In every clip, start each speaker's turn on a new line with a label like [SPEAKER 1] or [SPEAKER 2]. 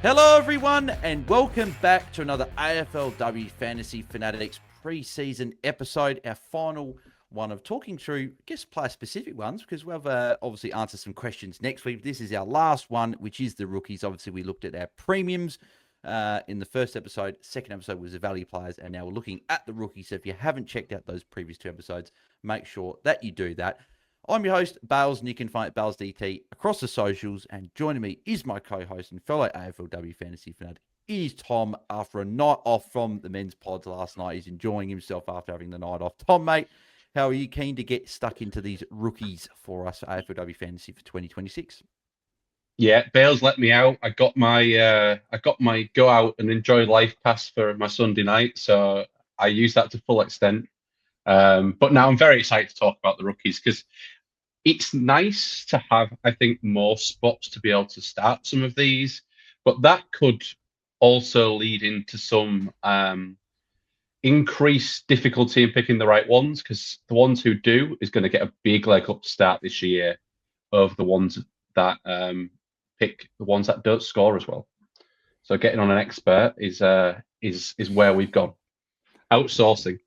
[SPEAKER 1] Hello everyone and welcome back to another AFLW Fantasy Fanatics pre-season episode, our final one of talking through, I guess, player-specific ones, because we'll obviously answer some questions next week. This is our last one, which is the rookies. Obviously, we looked at our premiums in the first episode. Second episode was the value players, and now we're looking at the rookies. So if you haven't checked out those previous two episodes, make sure that you do that. I'm your host, Bales, and you can find BAILSDT across the socials. And joining me is my co-host and fellow AFLW Fantasy Fanatic, is Tom, after a night off from the men's pods last night. He's enjoying himself after having the night off. Tom, mate, how are you keen to get stuck into these rookies for us, AFLW Fantasy for 2026?
[SPEAKER 2] Yeah, Bales let me out. I got my go out and enjoy life pass for my Sunday night, so I used that to full extent. But now I'm very excited to talk about the rookies because it's nice to have, I think, more spots to be able to start some of these, but that could also lead into some increased difficulty in picking the right ones, because the ones who do is going to get a big leg up to start this year of the ones that pick the ones that don't score as well. So getting on an expert is where we've gone. Outsourcing.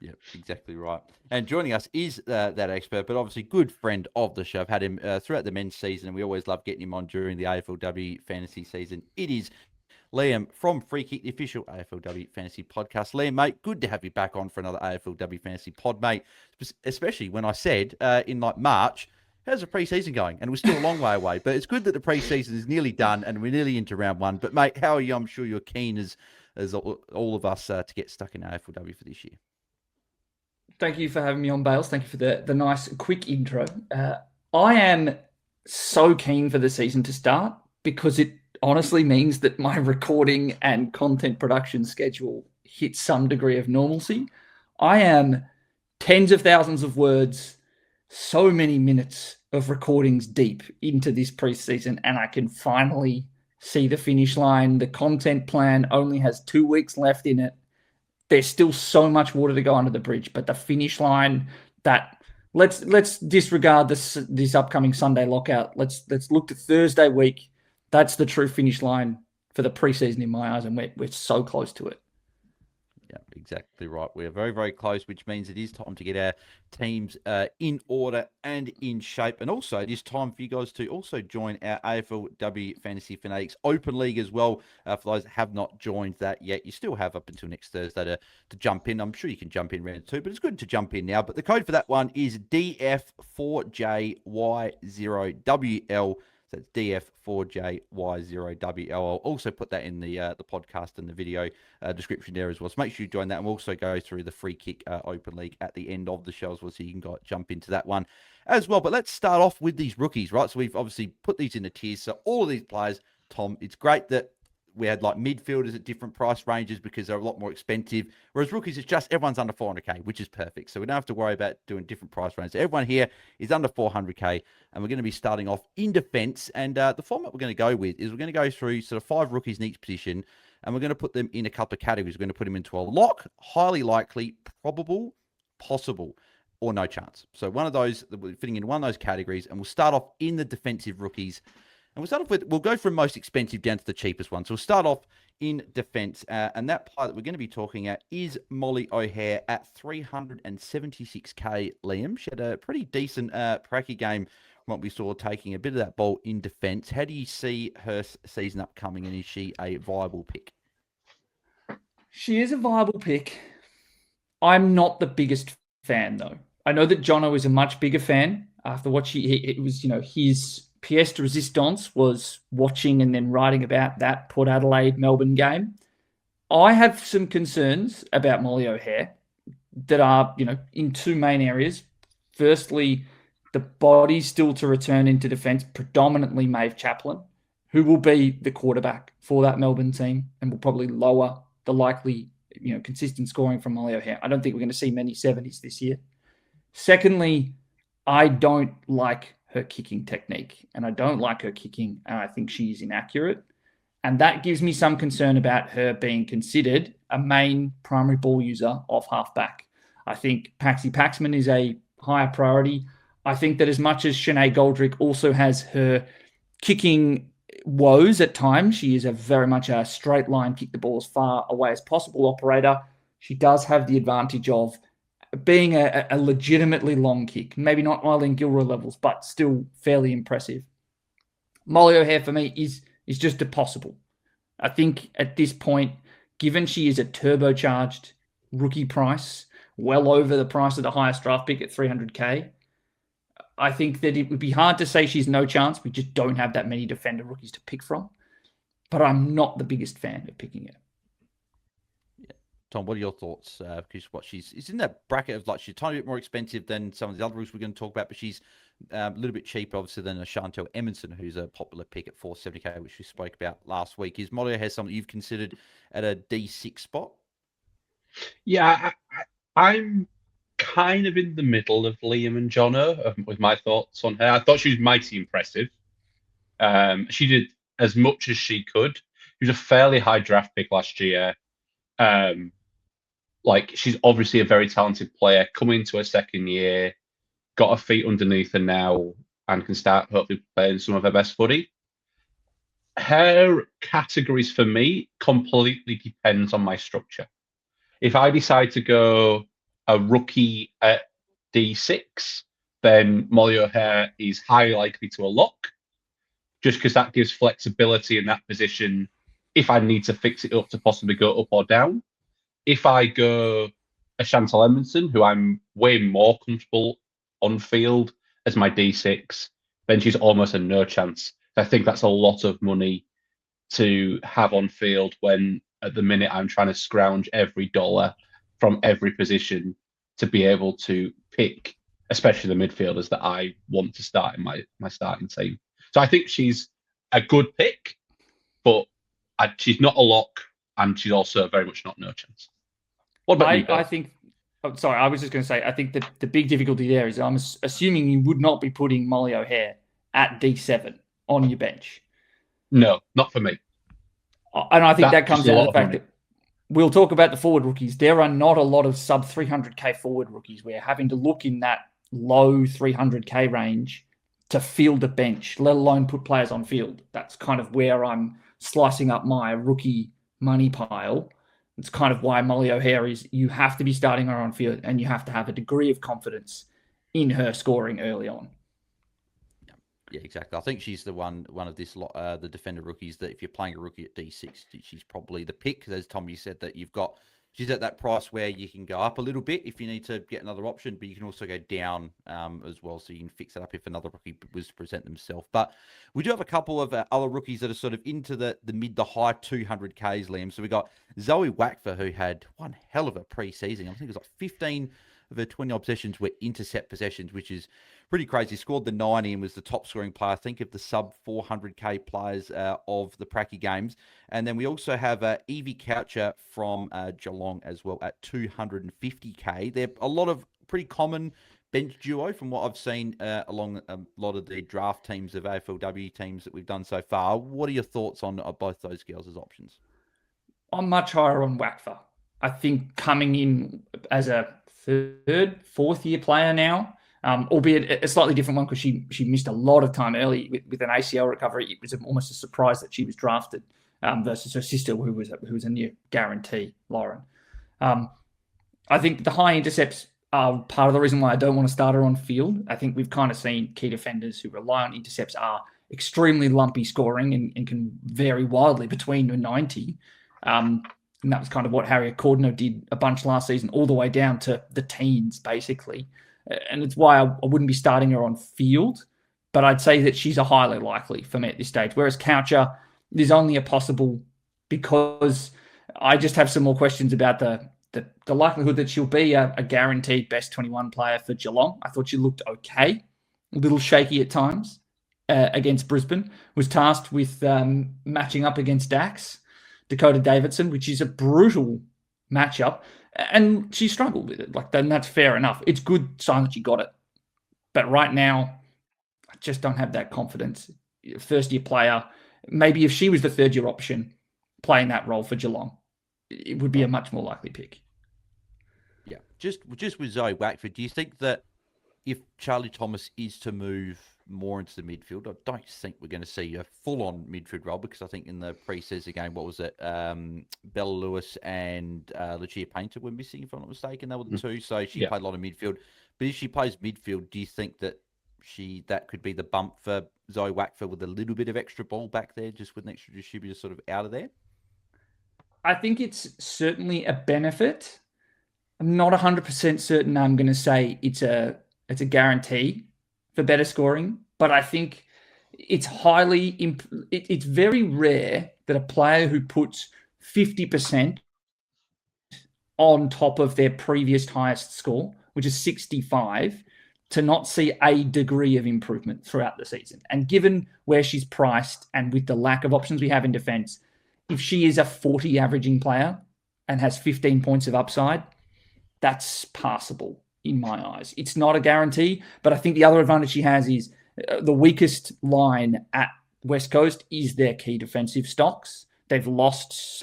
[SPEAKER 1] Yep, exactly right. And joining us is that expert, but obviously good friend of the show. I've had him throughout the men's season, and we always love getting him on during the AFLW fantasy season. It is Liam from Free Kick, the official AFLW fantasy podcast. Liam, mate, good to have you back on for another AFLW fantasy pod, mate, especially when I said in like March, how's the pre-season going? And we're still a long way away, but it's good that the pre-season is nearly done and we're nearly into round one. But, mate, how are you? I'm sure you're keen as all of us to get stuck in AFLW for this year.
[SPEAKER 3] Thank you for having me on, Bales. Thank you for the nice, quick intro. I am so keen for the season to start because it honestly means that my recording and content production schedule hits some degree of normalcy. I am tens of thousands of words, so many minutes of recordings deep into this preseason, and I can finally see the finish line. The content plan only has 2 weeks left in it. There's still so much water to go under the bridge, but the finish line, that let's disregard this upcoming Sunday lockout. Let's look to Thursday week. That's the true finish line for the preseason in my eyes, and we're so close to it.
[SPEAKER 1] Yeah, exactly right. We're very, very close, which means it is time to get our teams in order and in shape. And also, it is time for you guys to also join our AFLW Fantasy Fanatics Open League as well. For those that have not joined that yet, you still have up until next Thursday to jump in. I'm sure you can jump in round two, but it's good to jump in now. But the code for that one is DF4JY0WL. So it's DF4JY0WL. I'll also put that in the podcast and the video description there as well. So make sure you join that. And we'll also go through the Free Kick Open League at the end of the show as well, so you can jump into that one as well. But let's start off with these rookies, right? So we've obviously put these into tiers. So all of these players, Tom, it's great that we had like midfielders at different price ranges because they're a lot more expensive. Whereas rookies, it's just everyone's under 400K, which is perfect. So we don't have to worry about doing different price ranges. Everyone here is under 400K, and we're going to be starting off in defense. And the format we're going to go with is we're going to go through sort of 5 rookies in each position, and we're going to put them in a couple of categories. We're going to put them into a lock, highly likely, probable, possible, or no chance. So one of those, we're fitting in one of those categories, and we'll start off in the defensive rookies. And we'll go from most expensive down to the cheapest one. So we'll start off in defense. And that player that we're going to be talking at is Molly O'Hare at 376K, Liam. She had a pretty decent pracky game from what we saw, taking a bit of that ball in defense. How do you see her season upcoming, and is she a viable pick?
[SPEAKER 3] She is a viable pick. I'm not the biggest fan, though. I know that Jono is a much bigger fan after what it was, his pièce de résistance was watching and then writing about that Port Adelaide Melbourne game. I have some concerns about Molly O'Hare that are, in 2 main areas. Firstly, the body still to return into defence, predominantly Maeve Chaplin, who will be the quarterback for that Melbourne team and will probably lower the likely, consistent scoring from Molly O'Hare. I don't think we're going to see many 70s this year. Secondly, I don't like her kicking technique, and I don't like her kicking, and I think she is inaccurate. And that gives me some concern about her being considered a main primary ball user off halfback. I think Paxi Paxman is a higher priority. I think that as much as Sinead Goldrick also has her kicking woes at times. She is a very much a straight line, kick the ball as far away as possible operator. She does have the advantage of being a legitimately long kick. Maybe not Eileen Gilroy levels, but still fairly impressive. Molly O'Hare for me is just a possible. I think at this point, given she is a turbocharged rookie price, well over the price of the highest draft pick at 300K, I think that it would be hard to say she's no chance. We just don't have that many defender rookies to pick from. But I'm not the biggest fan of picking her.
[SPEAKER 1] Yeah. Tom, what are your thoughts? Because she's in that bracket of she's a tiny bit more expensive than some of the other rookies we're going to talk about, but she's a little bit cheaper, obviously, than a Chantel Emerson, who's a popular pick at 470K, which we spoke about last week. Is Molly O'Hare something you've considered at a D6 spot?
[SPEAKER 2] Yeah, I'm kind of in the middle of Liam and Jono with my thoughts on her. I thought she was mighty impressive. She did as much as she could. She was a fairly high draft pick last year. She's obviously a very talented player coming into her second year, got her feet underneath her now, and can start hopefully playing some of her best footy. Her categories for me completely depends on my structure. If I decide to go a rookie at D6, then Molly O'Hare is highly likely to a lock, just because that gives flexibility in that position if I need to fix it up to possibly go up or down. If I go a Chantal Edmondson, who I'm way more comfortable on field as my D6, then she's almost a no chance. I think that's a lot of money to have on field when at the minute I'm trying to scrounge every dollar from every position to be able to pick, especially the midfielders that I want to start in my starting team. So I think she's a good pick, but she's not a lock, and she's also very much not no chance. What about you, Bill?
[SPEAKER 3] I think. Oh, sorry, I was just going to say. I think that the big difficulty there is I'm assuming you would not be putting Molly O'Hare at D7 on your bench.
[SPEAKER 2] No, not for me.
[SPEAKER 3] And I think that comes down to the fact that we'll talk about the forward rookies. There are not a lot of sub 300K forward rookies. We're having to look in that low 300K range to field a bench, let alone put players on field. That's kind of where I'm slicing up my rookie money pile. It's kind of why Molly O'Hare is, you have to be starting her on field and you have to have a degree of confidence in her scoring early on.
[SPEAKER 1] Yeah, exactly. I think she's the one of this lot, the defender rookies, that if you're playing a rookie at D6, she's probably the pick. As Tommy said, that she's at that price where you can go up a little bit if you need to get another option, but you can also go down as well, so you can fix it up if another rookie was to present themselves. But we do have a couple of other rookies that are sort of into the mid to high 200Ks, Liam. So we got Zoe Wackfer, who had one hell of a preseason. I think it was 15 of her 20 possessions were intercept possessions, which is pretty crazy. Scored the 90 and was the top scoring player, I think, of the sub 400K players of the Pracky games. And then we also have Evie Coucher from Geelong as well at 250K. They're a lot of pretty common bench duo from what I've seen along a lot of the draft teams of AFLW teams that we've done so far. What are your thoughts on both those girls as options?
[SPEAKER 3] I'm much higher on Wackfer. I think coming in as a fourth year player now, albeit a slightly different one because she missed a lot of time early with an ACL recovery. It was almost a surprise that she was drafted versus her sister, who was a near guarantee, Lauren. I think the high intercepts are part of the reason why I don't want to start her on field. I think we've kind of seen key defenders who rely on intercepts are extremely lumpy scoring and can vary wildly between 90. And that was kind of what Harriet Cordno did a bunch last season, all the way down to the teens, basically. And it's why I wouldn't be starting her on field, but I'd say that she's a highly likely for me at this stage. Whereas Coucher is only a possible because I just have some more questions about the likelihood that she'll be a guaranteed best 21 player for Geelong. I thought she looked okay, a little shaky at times against Brisbane. Was tasked with matching up against Dax, Dakota Davidson, which is a brutal matchup, and she struggled with it. Then that's fair enough. It's good sign that she got it. But right now, I just don't have that confidence. First-year player, maybe if she was the third-year option playing that role for Geelong, it would be a much more likely pick.
[SPEAKER 1] Yeah, just with Zoe Wackford, do you think that if Charlie Thomas is to move more into the midfield, I don't think we're going to see a full-on midfield role, because I think in the pre-season game, what was it? Bella Lewis and Lucia Painter were missing, if I'm not mistaken. They were the two, so she played a lot of midfield. But if she plays midfield, do you think that that could be the bump for Zoe Wackford, with a little bit of extra ball back there, just with an extra distributor sort of out of there?
[SPEAKER 3] I think it's certainly a benefit. I'm not 100% certain I'm going to say it's a guarantee for better scoring, but I think it's it's very rare that a player who puts 50% on top of their previous highest score, which is 65, to not see a degree of improvement throughout the season. And given where she's priced and with the lack of options we have in defense, if she is a 40 averaging player and has 15 points of upside, that's passable in my eyes. It's not a guarantee, but I think the other advantage she has is the weakest line at West Coast is their key defensive stocks. They've lost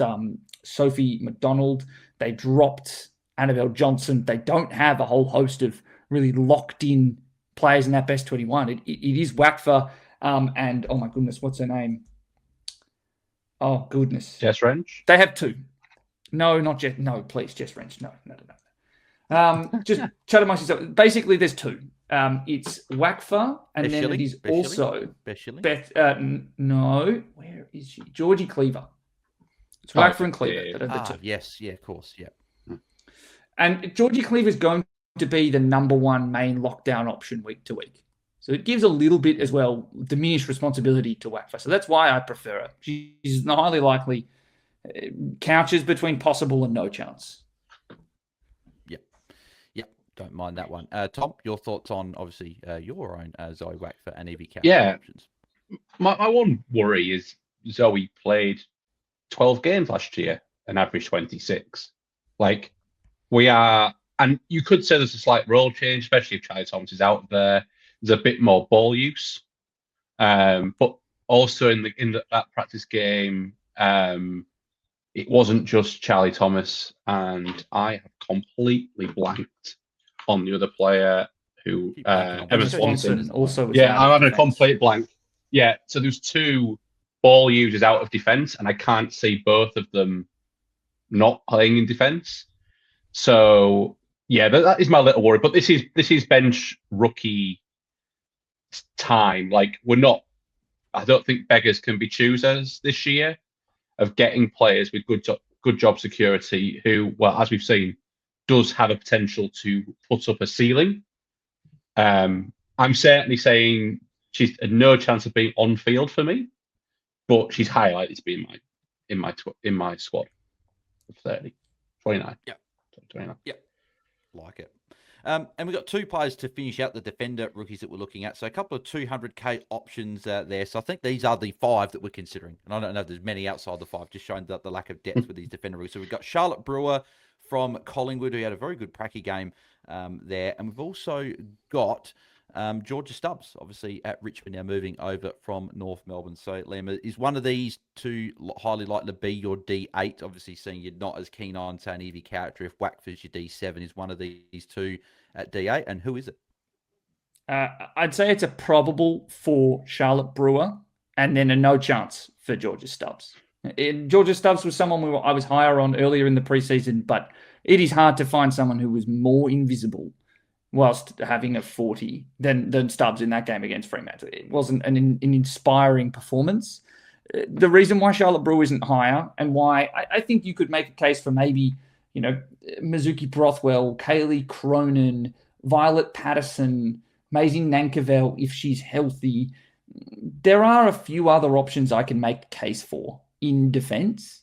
[SPEAKER 3] Sophie McDonald. They dropped Annabelle Johnson. They don't have a whole host of really locked in players in that best 21. It is Wackfer and, oh my goodness, what's her name? Oh, goodness.
[SPEAKER 2] Jess Wrench?
[SPEAKER 3] They have two. No, not Jess. No, please, Jess Wrench. No. Just chat amongst yourself. Basically, there's two. It's Wackfer, and
[SPEAKER 1] Beth
[SPEAKER 3] then
[SPEAKER 1] Shilling?
[SPEAKER 3] it is
[SPEAKER 1] Beth
[SPEAKER 3] also
[SPEAKER 1] Shilling?
[SPEAKER 3] no. Where is she? Georgie Cleaver. It's
[SPEAKER 2] Oh,
[SPEAKER 3] Wackfer and Cleaver
[SPEAKER 2] yeah.
[SPEAKER 3] that are the two.
[SPEAKER 1] Yes, yeah, of course, yeah.
[SPEAKER 3] And Georgie Cleaver is going to be the number one main lockdown option week to week. So it gives a little bit as well diminished responsibility to Wackfer. So that's why I prefer her. She's highly likely couches between possible and no chance.
[SPEAKER 1] Yep, don't mind that one. Tom, your thoughts on, obviously, your own Zoe Wackfer and Evie Couch options?
[SPEAKER 2] My one worry is Zoe played 12 games last year and averaged 26. Like, we are, and you could say there's a slight role change, especially if Charlie Thomas is out there. There's a bit more ball use, but also in that practice game, it wasn't just Charlie Thomas, and I have completely blanked on the other player who Emma Swanson.
[SPEAKER 3] Also,
[SPEAKER 2] yeah, I'm having a complete blank. Yeah, so there's two ball users out of defence, and I can't see both of them not playing in defence. So yeah, that is my little worry. But this is bench rookie time. Like, I don't think beggars can be choosers this year of getting players with good job security who, well, as we've seen, does have a potential to put up a ceiling. I'm certainly saying she's a no chance of being on field for me, but she's highlighted to be in my squad of 30, 29.
[SPEAKER 1] Yeah,
[SPEAKER 2] 29.
[SPEAKER 1] Yeah, like it. And we've got two players to finish out the defender rookies that we're looking at. So a couple of 200k options there. So I think these are the five that we're considering. And I don't know if there's many outside the five, just showing the lack of depth with these defender rookies. So we've got Charlotte Brewer from Collingwood, who had a very good pracky game there. And we've also got Georgia Stubbs, obviously at Richmond, now moving over from North Melbourne. So, Liam, is one of these two highly likely to be your D8? Obviously, seeing you're not as keen on saying Evie character. If Wackford's your D7, is one of these two at D8? And who is it?
[SPEAKER 3] I'd say it's a probable for Charlotte Brewer, and then a no chance for Georgia Stubbs. Georgia Stubbs was someone I was higher on earlier in the preseason, but it is hard to find someone who was more invisible whilst having a 40 than Stubbs in that game against Fremantle. It wasn't an inspiring performance. The reason why Charlotte Brewer isn't higher, and why I think you could make a case for maybe, Mizuki Brothwell, Kaylee Cronin, Violet Patterson, Maisie Nankerville, if she's healthy. There are a few other options I can make a case for in defense.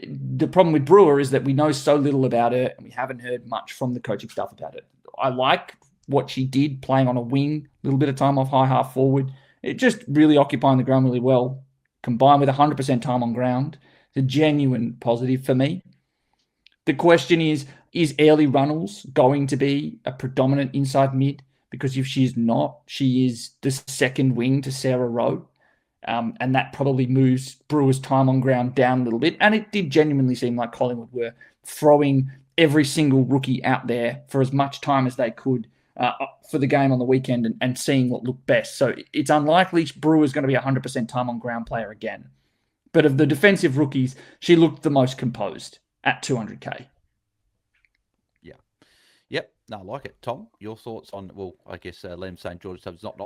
[SPEAKER 3] The problem with Brewer is that we know so little about her, and we haven't heard much from the coaching staff about it. I like what she did playing on a wing, a little bit of time off high half forward. It just really occupying the ground really well, combined with 100% time on ground. It's a genuine positive for me. The question is Ailey Runnels going to be a predominant inside mid? Because if she's not, she is the second wing to Sarah Rowe. And that probably moves Brewer's time on ground down a little bit. And it did genuinely seem like Collingwood were throwing every single rookie out there for as much time as they could for the game on the weekend and seeing what looked best. So it's unlikely Brewer's going to be 100% time on ground player again. But of the defensive rookies, she looked the most composed at 200K.
[SPEAKER 1] Yeah. Yep. No, I like it. Tom, your thoughts on, well, I guess Liam saying Georgia Tubbs not,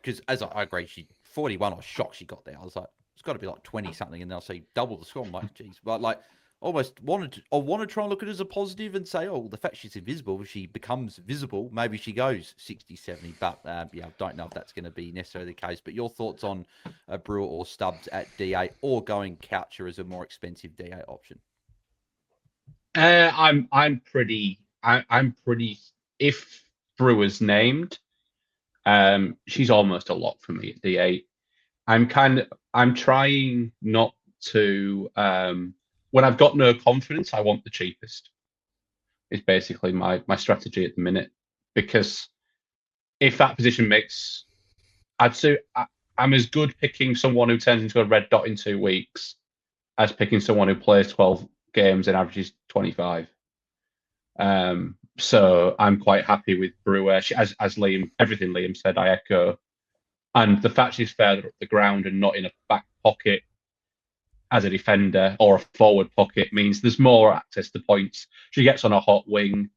[SPEAKER 1] because as I agree, she 41, I was shocked she got there. I was like, it's got to be like 20 something, and then I'll say double the score. I'm like, geez. But like, I want to try and look at it as a positive and say, oh, the fact she's invisible, if she becomes visible, maybe she goes 60, 70. But yeah, I don't know if that's going to be necessarily the case. But your thoughts on Brewer or Stubbs at D8 or going Coucher as a more expensive D8 option?
[SPEAKER 2] I'm pretty. If Brewer's named, she's almost a lock for me at D8. I'm trying not to. When I've got no confidence, I want the cheapest. Is basically my strategy at the minute, because if that position makes, I'd say I'm as good picking someone who turns into a red dot in 2 weeks as picking someone who plays 12 games and averages 25. So I'm quite happy with Brewer. She, as Liam, everything Liam said, I echo. And the fact she's further up the ground and not in a back pocket as a defender or a forward pocket means there's more access to points. She gets on a hot wing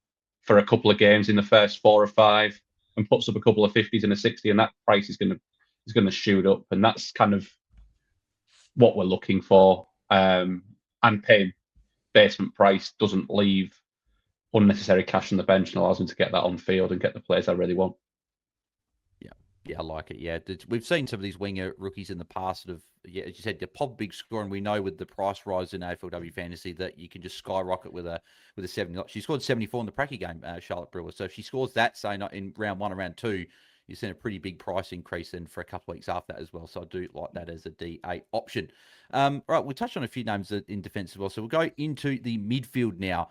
[SPEAKER 2] for a couple of games in the first 4 or 5 and puts up a couple of 50s and a 60, and that price is going to shoot up. And that's kind of what we're looking for. And paying basement price doesn't leave unnecessary cash on the bench and allows them to get that on field and get the players I really want.
[SPEAKER 1] Yeah, I like it. Yeah, we've seen some of these winger rookies in the past sort of, yeah, as you said, they pop big score, and we know with the price rise in AFLW Fantasy that you can just skyrocket with a 70. She scored 74 in the Pracky game, Charlotte Brewer. So if she scores that, say, not in round 1 or round 2, you've seen a pretty big price increase then for a couple of weeks after that as well. So I do like that as a D8 option. Right, we'll touch on a few names in defence as well. So we'll go into the midfield now,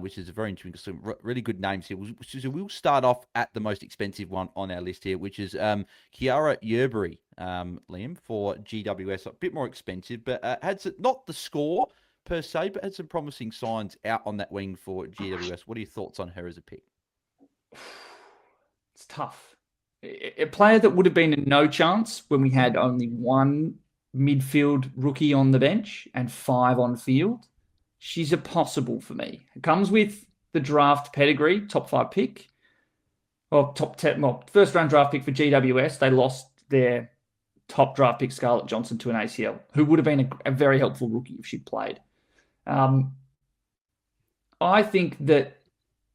[SPEAKER 1] which is a very interesting, some really good names here. We'll start off at the most expensive one on our list here, which is Kiara Yerbury, Liam, for GWS. A bit more expensive, but had not the score per se, but had some promising signs out on that wing for GWS. What are your thoughts on her as a pick?
[SPEAKER 3] It's tough. A player that would have been a no chance when we had only one midfield rookie on the bench and 5 on field. She's a possible for me. It comes with the draft pedigree, top 5 pick, or top 10, well, first round draft pick for GWS. They lost their top draft pick, Scarlett Johnson, to an ACL, who would have been a very helpful rookie if she'd played. I think that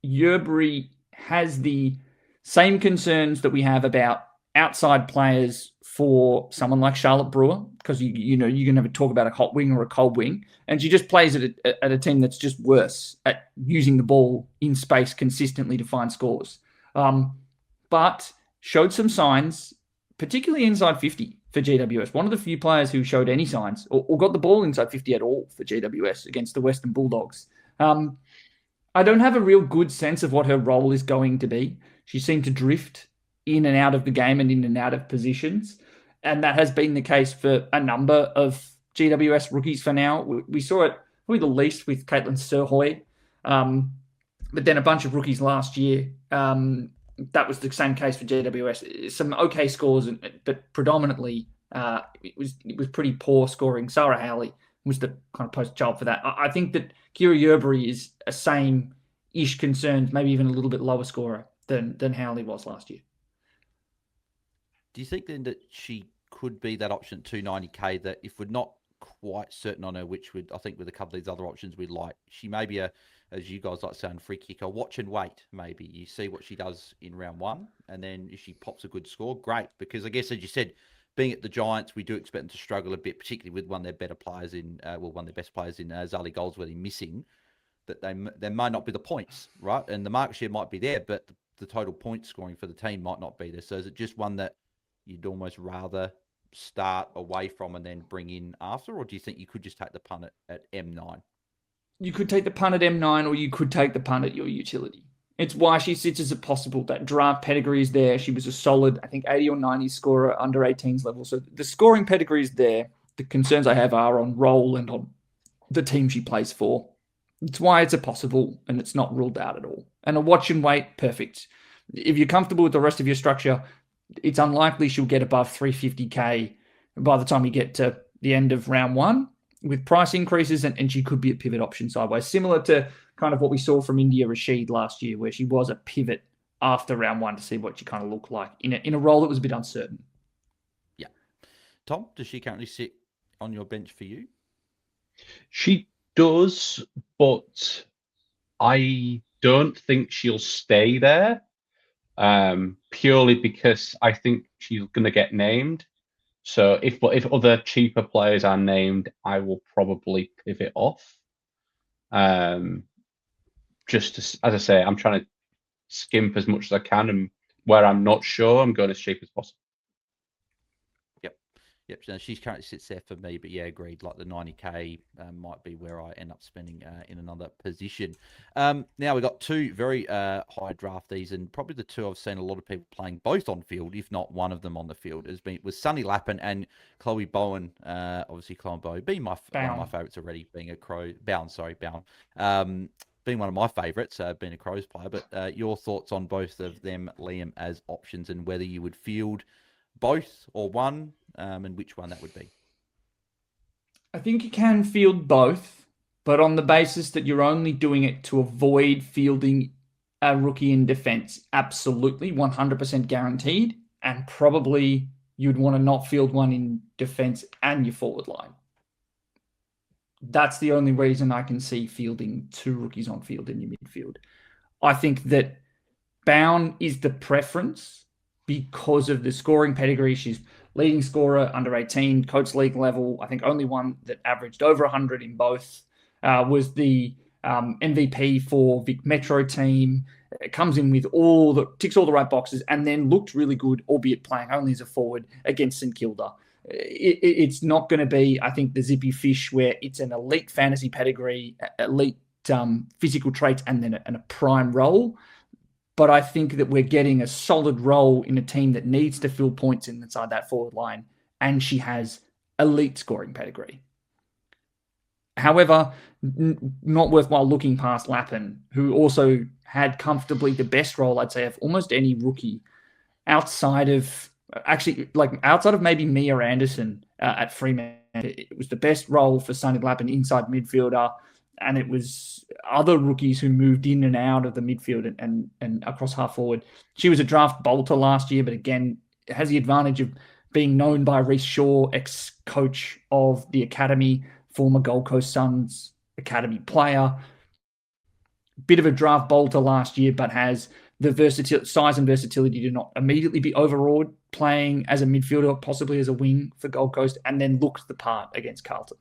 [SPEAKER 3] Yerbury has the same concerns that we have about outside players for someone like Charlotte Brewer, because you know you can never talk about a hot wing or a cold wing, and she just plays at a team that's just worse at using the ball in space consistently to find scores. But showed some signs, particularly inside 50 for GWS. One of the few players who showed any signs or got the ball inside 50 at all for GWS against the Western Bulldogs. I don't have a real good sense of what her role is going to be. She seemed to drift in and out of the game and in and out of positions. And that has been the case for a number of GWS rookies for now. We saw it probably the least with Caitlin Sirhoy, but then a bunch of rookies last year. That was the same case for GWS. Some okay scores, but predominantly it was pretty poor scoring. Sarah Howley was the kind of poster child for that. I think that Kira Yerbury is a same-ish concern, maybe even a little bit lower scorer than Howley was last year.
[SPEAKER 1] Do you think then that she could be that option at 290K, that if we're not quite certain on her, which would, I think with a couple of these other options we'd like, she may be as you guys like saying, free kicker, watch and wait, maybe. You see what she does in round 1, and then if she pops a good score, great. Because I guess, as you said, being at the Giants, we do expect them to struggle a bit, particularly with one of their better players one of their best players in Zali Goldsworthy missing, that there might not be the points, right? And the market share might be there, but the total point scoring for the team might not be there. So is it just one that you'd almost rather start away from and then bring in after? Or do you think you could just take the punt at M9?
[SPEAKER 3] You could take the punt at M9, or you could take the punt at your utility. It's why she sits as a possible. That draft pedigree is there. She was a solid, I think, 80 or 90 scorer under 18s level. So the scoring pedigree is there. The concerns I have are on role and on the team she plays for. It's why it's a possible, and it's not ruled out at all. And a watch and wait, perfect. if you're comfortable with the rest of your structure, it's unlikely she'll get above 350k by the time you get to the end of round one with price increases, and she could be a pivot option sideways, similar to kind of what we saw from India Rashid last year, where she was a pivot after round one to see what she kind of looked like in a role that was a bit uncertain.
[SPEAKER 1] Yeah. Tom, does she currently sit on your bench for you?
[SPEAKER 2] She does, but I don't think she'll stay there, purely because I think she's going to get named. So if other cheaper players are named, I will probably pivot off. Just to, as I say, I'm trying to skimp as much as I can, and where I'm not sure, I'm going as cheap as possible.
[SPEAKER 1] Yep, so she currently sits there for me, but yeah, agreed. Like the 90k might be where I end up spending in another position. Now we've got two very high draftees, and probably the two I've seen a lot of people playing both on field, if not one of them on the field, was Sunny Lappin and Chloe Bowen. Obviously, Chloe Bowen being one of my favourites already, being a Bowen. Being one of my favourites, being a Crows player. But your thoughts on both of them, Liam, as options, and whether you would field both or one, and which one that would be?
[SPEAKER 3] I think you can field both, but on the basis that you're only doing it to avoid fielding a rookie in defense. Absolutely, 100% guaranteed. And probably you'd want to not field one in defense and your forward line. That's the only reason I can see fielding two rookies on field in your midfield. I think that Bowen is the preference because of the scoring pedigree. She's leading scorer under 18, coach league level. I think only one that averaged over 100 in both was the MVP for Vic Metro team. It comes in with ticks all the right boxes, and then looked really good, albeit playing only as a forward against St Kilda. It's not going to be, I think, the zippy fish where it's an elite fantasy pedigree, elite physical traits, and then a prime role. But I think that we're getting a solid role in a team that needs to fill points inside that forward line, and she has elite scoring pedigree. However, not worthwhile looking past Lappin, who also had comfortably the best role, I'd say, of almost any rookie outside of maybe Mia Anderson at Fremantle. It was the best role for Sunny Lappin, inside midfielder. And it was other rookies who moved in and out of the midfield and across half forward. She was a draft bolter last year, but again, has the advantage of being known by Reece Shaw, ex-coach of the academy, former Gold Coast Suns academy player. Bit of a draft bolter last year, but has the size and versatility to not immediately be overawed playing as a midfielder, possibly as a wing for Gold Coast, and then looked the part against Carlton.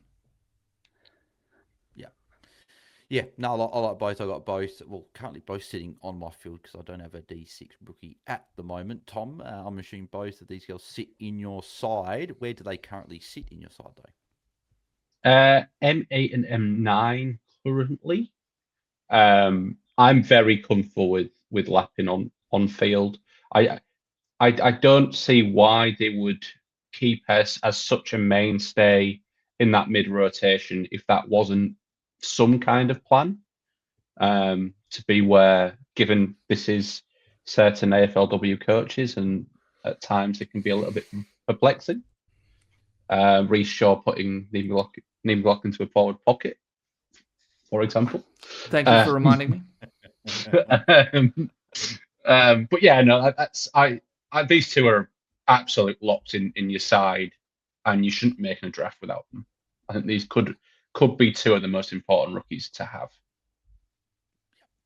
[SPEAKER 1] Yeah, no, I like both. I got both. Well, currently both sitting on my field because I don't have a D6 rookie at the moment. Tom, I'm assuming both of these girls sit in your side. Where do they currently sit in your side, though?
[SPEAKER 2] M8 and M9 currently. I'm very comfortable with Lappin on field. I don't see why they would keep us as such a mainstay in that mid rotation if that wasn't some kind of plan to be where, given this is certain AFLW coaches, and at times it can be a little bit perplexing. Reece Shaw putting Neil Glock into a forward pocket, for example.
[SPEAKER 3] Thank you for reminding me.
[SPEAKER 2] But yeah, no, these two are absolute locked in your side, and you shouldn't make a draft without them. I think these could be two of the most important rookies to have.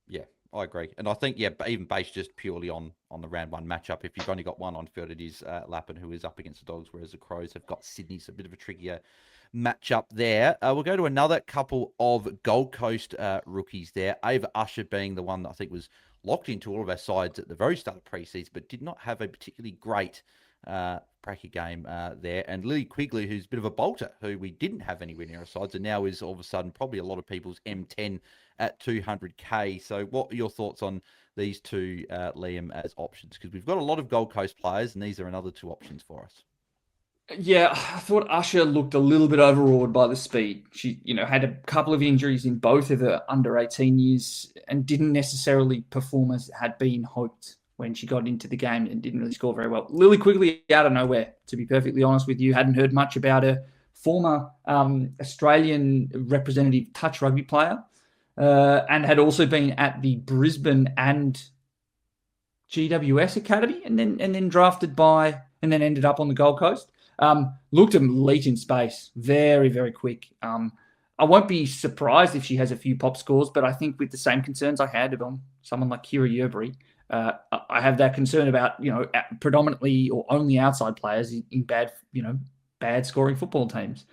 [SPEAKER 1] Yeah, I agree. And I think, but even based just purely on the round one matchup, if you've only got one on field, it is Lappin, who is up against the Dogs, whereas the Crows have got Sydney. So a bit of a trickier matchup there. We'll go to another couple of Gold Coast rookies there. Ava Usher being the one that I think was locked into all of our sides at the very start of pre-season, but did not have a particularly great bracket game there. And Lily Quigley, who's a bit of a bolter, who we didn't have anywhere near our sides, and now is all of a sudden probably a lot of people's M10 at 200k. So what are your thoughts on these two, Liam, as options? Because we've got a lot of Gold Coast players, and these are another two options for us.
[SPEAKER 3] Yeah, I thought Usher looked a little bit overawed by the speed. She, had a couple of injuries in both of her under 18 years and didn't necessarily perform as had been hoped when she got into the game and didn't really score very well. Lily Quigley out of nowhere, to be perfectly honest with you. Hadn't heard much about her. Former Australian representative touch rugby player, and had also been at the Brisbane and GWS Academy, and then drafted by, and then ended up on the Gold Coast. Looked a leap in space, very, very quick. I won't be surprised if she has a few pop scores, but I think with the same concerns I had on someone like Kira Yerbury, I have that concern about, predominantly or only outside players in bad scoring football teams.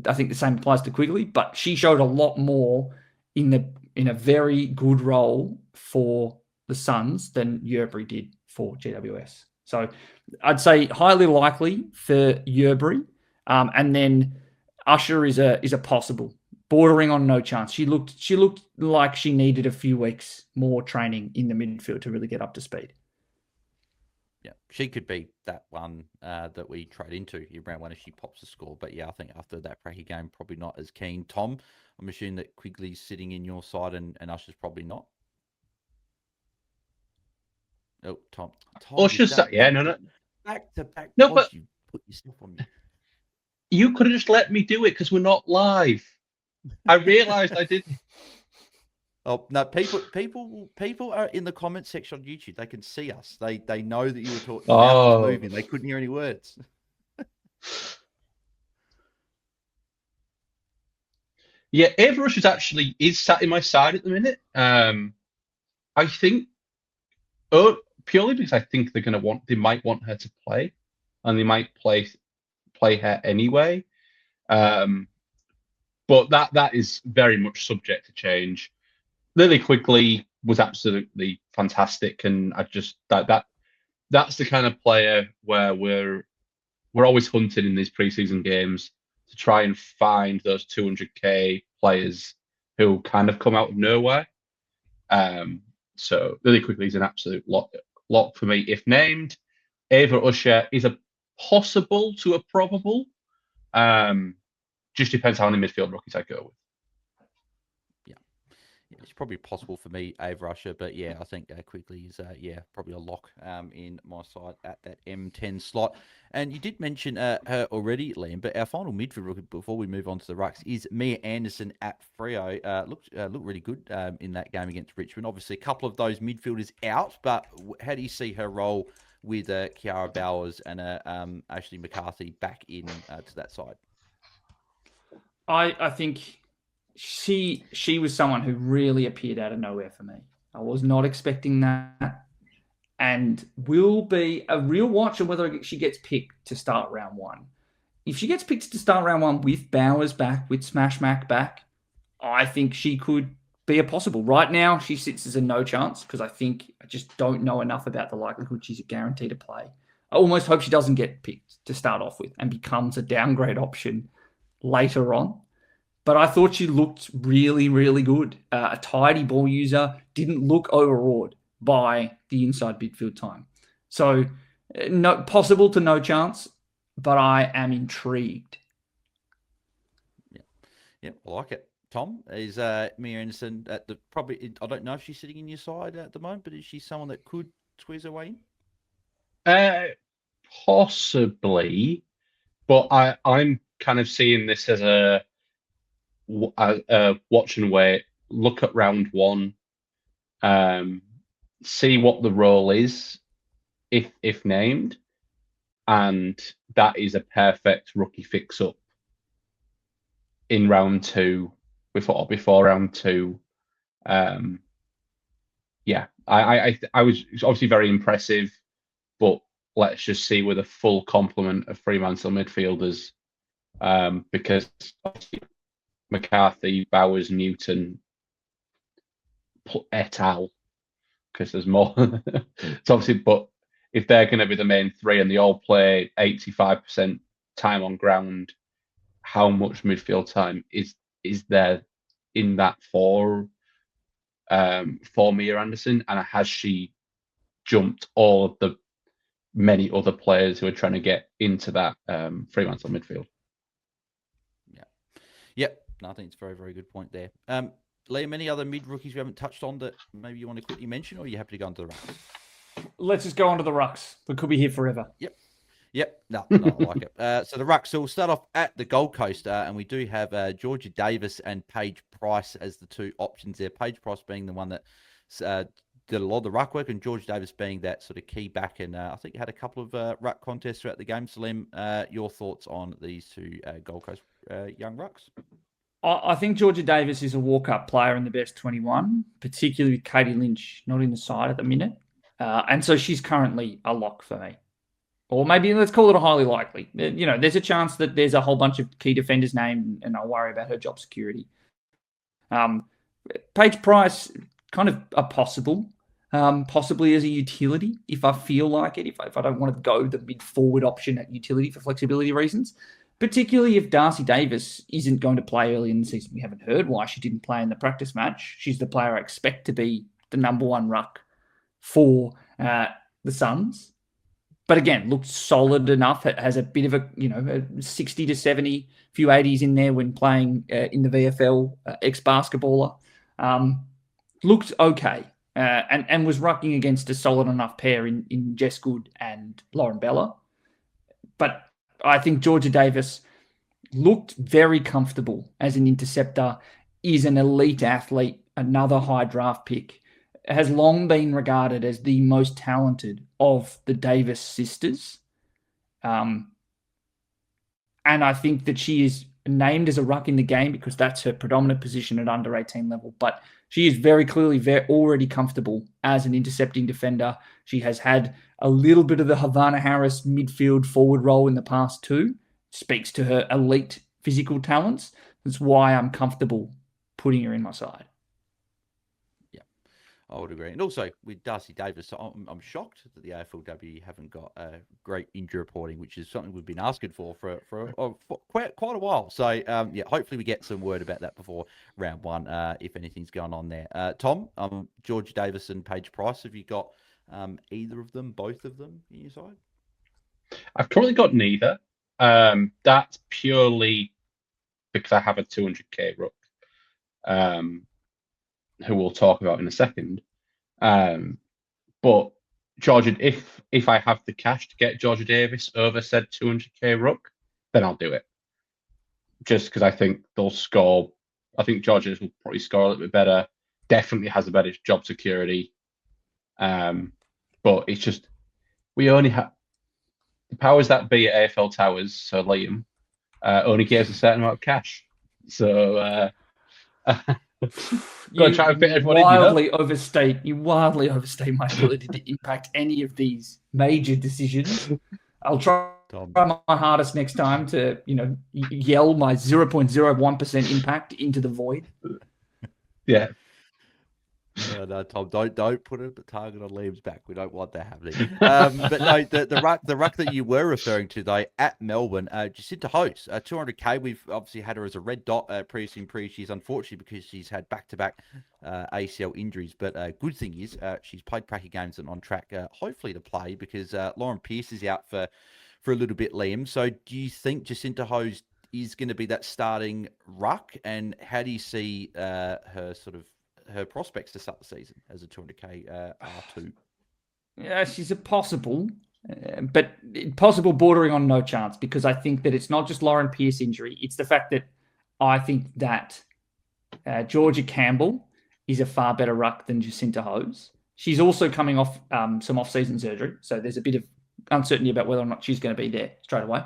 [SPEAKER 3] I think the same applies to Quigley, but she showed a lot more in a very good role for the Suns than Yerbury did for GWS. So I'd say highly likely for Yerbury, and then Usher is a possible, bordering on no chance. She looked like she needed a few weeks more training in the midfield to really get up to speed.
[SPEAKER 1] Yeah, she could be that one that we trade into around when if she pops a score. But yeah, I think after that Pracky game, probably not as keen. Tom, I'm assuming that Quigley's sitting in your side and Usher's probably not. Oh, Tom.
[SPEAKER 2] Usher's, yeah, no.
[SPEAKER 1] Back to back.
[SPEAKER 2] No, but
[SPEAKER 1] you put yourself on me.
[SPEAKER 2] You could have just let me do it because we're not live. I realised I didn't.
[SPEAKER 1] Oh no! People are in the comment section on YouTube. They can see us. They know that you were talking.
[SPEAKER 2] Oh,
[SPEAKER 1] moving. They couldn't hear any words.
[SPEAKER 2] Yeah, Ava Rush is sat in my side at the minute. I think, purely because I think they might want her to play, and they might play her anyway. But that is very much subject to change. Lily Quigley was absolutely fantastic, and I just that's the kind of player where we're always hunting in these preseason games to try and find those 200k players who kind of come out of nowhere. So Lily Quigley is an absolute lock for me. If named, Ava Usher is a possible to a probable. Just depends how many midfield rookies I go with.
[SPEAKER 1] Yeah, it's probably possible for me, Ava Usher, but yeah, I think Quigley is probably a lock in my side at that M10 slot. And you did mention her already, Liam, but our final midfield rookie before we move on to the rucks is Mia Anderson at Freo. Looked really good in that game against Richmond. Obviously, a couple of those midfielders out, but how do you see her role with Kiara Bowers and Ashley McCarthy back in to that side?
[SPEAKER 3] I think she was someone who really appeared out of nowhere for me. I was not expecting that, and will be a real watch on whether she gets picked to start round one. If she gets picked to start round one with Bowers back, with Smash Mac back, I think she could be a possible. Right now, she sits as a no chance because I just don't know enough about the likelihood she's a guarantee to play. I almost hope she doesn't get picked to start off with and becomes a downgrade option later on. But I thought she looked really, really good. A tidy ball user, didn't look overawed by the inside midfield time. So, possible to no chance, but I am intrigued.
[SPEAKER 1] Yeah, I like it. Tom, is Mia Anderson at the probably? I don't know if she's sitting in your side at the moment, but is she someone that could squeeze her way in?
[SPEAKER 2] Possibly, but I'm kind of seeing this as a watch and wait. Look at round one, see what the role is, if named, and that is a perfect rookie fix up in round two. Before round two, yeah, I was obviously very impressive, but let's just see with a full complement of Fremantle midfielders, because McCarthy, Bowers, Newton, et al. Because there's more. It's obviously, but if they're going to be the main three and they all play 85% time on ground, how much midfield time is there in that for Mia Anderson, and has she jumped all of the many other players who are trying to get into that Fremantle midfield?
[SPEAKER 1] Yep. No, I think it's a very, very good point there. Liam, any other mid rookies we haven't touched on that maybe you want to quickly mention, or are you happy to go into the rounds?
[SPEAKER 3] Let's just go on to the rucks. We could be here forever.
[SPEAKER 1] Yep, no, I like it. So the rucks, so we'll start off at the Gold Coast, and we do have Georgia Davis and Paige Price as the two options there. Paige Price being the one that did a lot of the ruck work, and Georgia Davis being that sort of key back, and I think had a couple of ruck contests throughout the game. Salim, your thoughts on these two Gold Coast young rucks?
[SPEAKER 3] I think Georgia Davis is a walk-up player in the best 21, particularly with Katie Lynch not in the side at the minute. And so she's currently a lock for me. Or maybe let's call it a highly likely. There's a chance that there's a whole bunch of key defenders named and I'll worry about her job security. Paige Price, kind of a possible, possibly as a utility if I feel like it, if I don't want to go the mid-forward option at utility for flexibility reasons, particularly if Darcy Davis isn't going to play early in the season. We haven't heard why she didn't play in the practice match. She's the player I expect to be the number one ruck for the Suns. But again, looked solid enough. It has a bit of a 60 to 70, few 80s in there when playing in the VFL, ex-basketballer. Looked okay and was rucking against a solid enough pair in Jess Good and Lauren Bella. But I think Georgia Davis looked very comfortable as an interceptor, is an elite athlete, another high draft pick, has long been regarded as the most talented of the Davis sisters. And I think that she is named as a ruck in the game because that's her predominant position at under 18 level. But she is very clearly already comfortable as an intercepting defender. She has had a little bit of the Havana Harris midfield forward role in the past too. Speaks to her elite physical talents. That's why I'm comfortable putting her in my side.
[SPEAKER 1] I would agree. And also with Darcy Davis, I'm shocked that the AFLW haven't got great injury reporting, which is something we've been asking for quite a while. So, hopefully we get some word about that before round one, if anything's going on there. Tom, George Davis and Paige Price, have you got either of them, both of them in your side?
[SPEAKER 2] I've currently got neither. That's purely because I have a 200k ruck. Who we'll talk about in a second. But Georgia, if I have the cash to get Georgia Davis over said 200k ruck, then I'll do it. Just because I think they'll score. I think Georgia will probably score a little bit better. Definitely has a better job security. But it's just we only have the powers that be at AFL Towers. So Liam only gives a certain amount of cash. So.
[SPEAKER 3] You wildly overstate my ability to impact any of these major decisions. I'll try my hardest next time to, yell my 0.01% impact into the void.
[SPEAKER 2] Yeah.
[SPEAKER 1] No, Tom, don't put a target on Liam's back. We don't want that happening. But no, the ruck that you were referring to though at Melbourne, Jacinta Hose, 200k. We've obviously had her as a red dot previously in She's unfortunately because she's had back-to-back ACL injuries. But good thing is she's played practice games and on track, hopefully to play because Lauren Pearce is out for a little bit. Liam, so do you think Jacinta Hose is going to be that starting ruck, and how do you see her prospects to start the season as a 200k R2?
[SPEAKER 3] Yeah, she's a possible, but possible bordering on no chance because I think that it's not just Lauren Pearce injury. It's the fact that I think that Georgia Campbell is a far better ruck than Jacinta Hose. She's also coming off some off-season surgery, so there's a bit of uncertainty about whether or not she's going to be there straight away.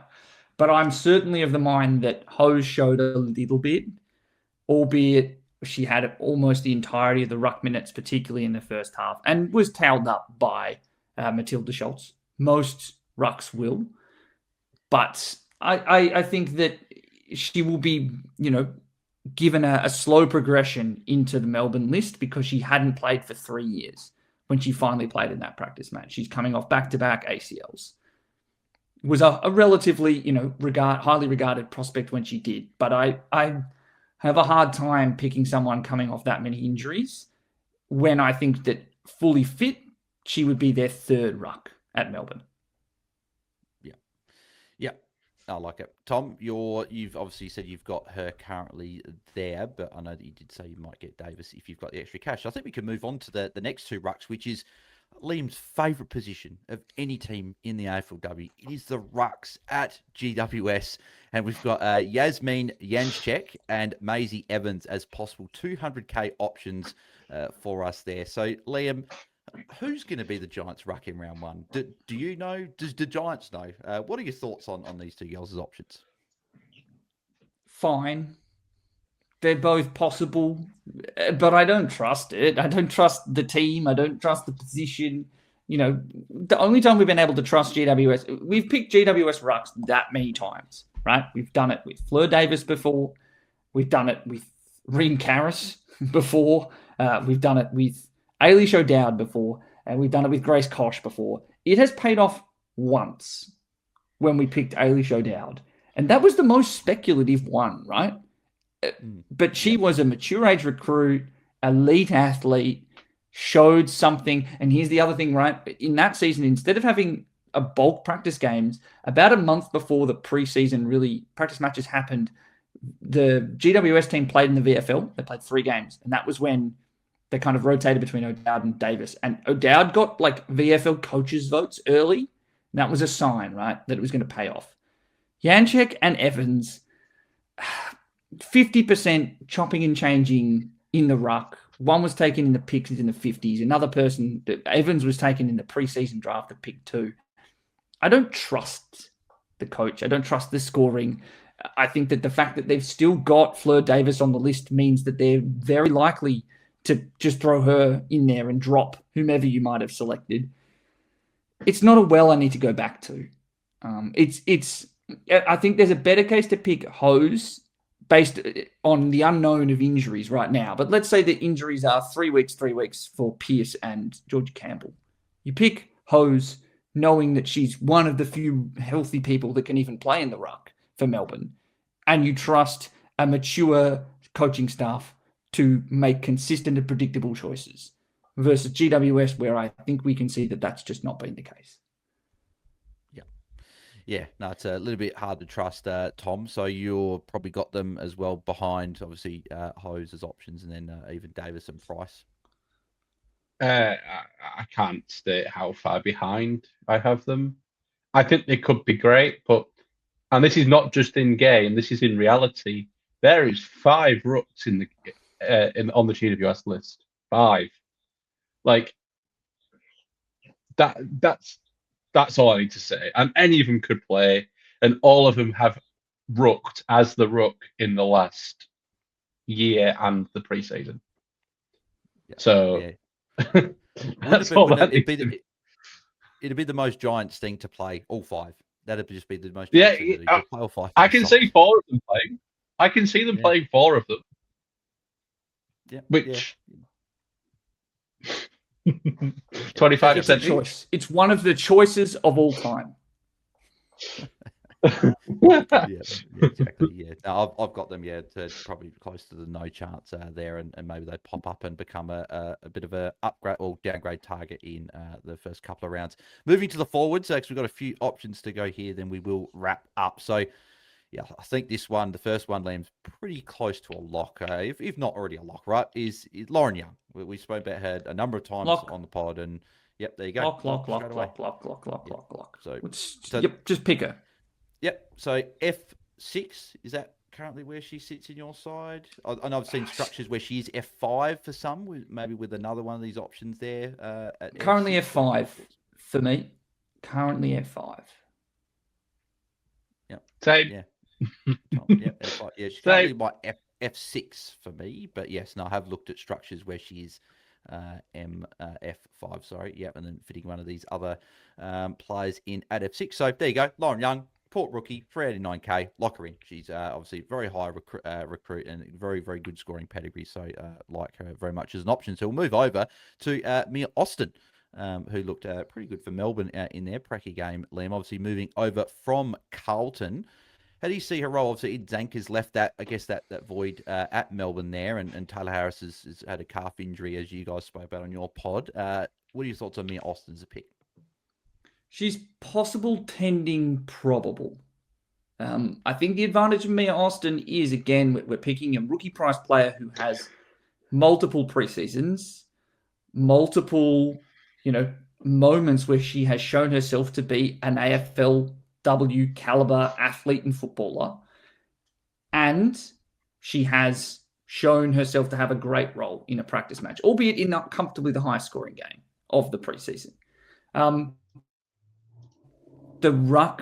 [SPEAKER 3] But I'm certainly of the mind that Hose showed a little bit, albeit she had almost the entirety of the ruck minutes, particularly in the first half, and was tailed up by Matilda Schultz. Most rucks will. But I think that she will be, given a slow progression into the Melbourne list because she hadn't played for 3 years when she finally played in that practice match. She's coming off back-to-back ACLs. It was a relatively, highly regarded prospect when she did. But I have a hard time picking someone coming off that many injuries when I think that fully fit, she would be their third ruck at Melbourne.
[SPEAKER 1] Yeah. I like it. Tom, you've obviously said you've got her currently there, but I know that you did say you might get Davis if you've got the extra cash. I think we can move on to the next two rucks, which is Liam's favourite position of any team in the AFLW. It is the rucks at GWS. And we've got Yasmin Janschek and Maisie Evans as possible 200k options for us there. So, Liam, who's going to be the Giants ruck in round one? Do you know? Does the Giants know? What are your thoughts on these two girls as options?
[SPEAKER 3] Fine. They're both possible, but I don't trust it. I don't trust the team. I don't trust the position. You know, the only time we've been able to trust GWS, we've picked GWS rucks that many times, right? We've done it with Fleur Davis before. We've done it with Reem Karras before. We've done it with Ailish O'Dowd before. And we've done it with Grace Koch before. It has paid off once when we picked Ailish O'Dowd. And that was the most speculative one, right? But she was a mature age recruit, elite athlete, showed something. And here's the other thing, right? In that season, instead of having a bulk practice games, about a month before the preseason really practice matches happened, the GWS team played in the VFL. They played 3 games. And that was when they kind of rotated between O'Dowd and Davis. And O'Dowd got like VFL coaches votes early. And that was a sign, right, that it was going to pay off. Janschek and Evans, 50% chopping and changing in the ruck. One was taken in the picks in the 50s. Another person, Evans, was taken in the preseason draft at pick 2. I don't trust the coach. I don't trust the scoring. I think that the fact that they've still got Fleur Davis on the list means that they're very likely to just throw her in there and drop whomever you might have selected. It's not a well I need to go back to. I think there's a better case to pick Hose based on the unknown of injuries right now. But let's say the injuries are 3 weeks for Pearce and Georgia Campbell. You pick Hose knowing that she's one of the few healthy people that can even play in the ruck for Melbourne. And you trust a mature coaching staff to make consistent and predictable choices versus GWS, where I think we can see that that's just not been the case.
[SPEAKER 1] Yeah, no, it's a little bit hard to trust, Tom. So you're probably got them as well behind, obviously, Hose as options, and then even Davis and Price.
[SPEAKER 2] I can't state how far behind I have them. I think they could be great, and this is not just in game. This is in reality. There is 5 rucks on the GWS list. 5, like that. That's all I need to say. And any of them could play, and all of them have rucked as the ruck in the last year and the preseason.
[SPEAKER 1] Yeah,
[SPEAKER 2] so
[SPEAKER 1] yeah.
[SPEAKER 2] that's all that
[SPEAKER 1] it'd be the most Giants thing to play all 5. That'd just be the most.
[SPEAKER 2] Yeah,
[SPEAKER 1] play all 5.
[SPEAKER 2] I can see 4 of them playing. I can see them playing 4 of them.
[SPEAKER 1] Yeah,
[SPEAKER 2] which. 25%
[SPEAKER 3] choice. It's one of the choices of all time.
[SPEAKER 1] yeah, exactly. Yeah, no, I've got them. Yeah, to probably close to the no chance there, and maybe they pop up and become a bit of a upgrade or downgrade target in the first couple of rounds. Moving to the forwards, because we've got a few options to go here, then we will wrap up. So. Yeah, I think this one, the first one, Liam's pretty close to a lock, if not already a lock, right? Is Lauren Young. We spoke about her a number of times on the pod, and yep, there you go.
[SPEAKER 3] Lock.
[SPEAKER 1] So
[SPEAKER 3] yep, just pick her.
[SPEAKER 1] Yep. So F6, is that currently where she sits in your side? I know I've seen structures where she is F5 for some, maybe with another one of these options there.
[SPEAKER 3] Currently F5 for me. Currently F5.
[SPEAKER 2] Yep. Same.
[SPEAKER 1] Yeah. Yeah, she's currently by F6 for me, but yes, no, I have looked at structures where she is F5, sorry, yep, and then fitting one of these other players in at F6. So there you go, Lauren Young, Port rookie, 389k, lock her in. She's obviously very high recruit and very, very good scoring pedigree, so like her very much as an option. So we'll move over to Mia Austin. Who looked pretty good for Melbourne in their pracky game, Liam, obviously moving over from Carlton. How do you see her role? Obviously, Zanker's left that void at Melbourne there, and Taylor Harris has had a calf injury, as you guys spoke about on your pod. What are your thoughts on Mia Austin as a pick?
[SPEAKER 3] She's possible, tending probable. I think the advantage of Mia Austin is, again, we're picking a rookie price player who has multiple preseasons, multiple, moments where she has shown herself to be an AFLW caliber athlete and footballer. And she has shown herself to have a great role in a practice match, albeit in not comfortably the highest scoring game of the preseason. The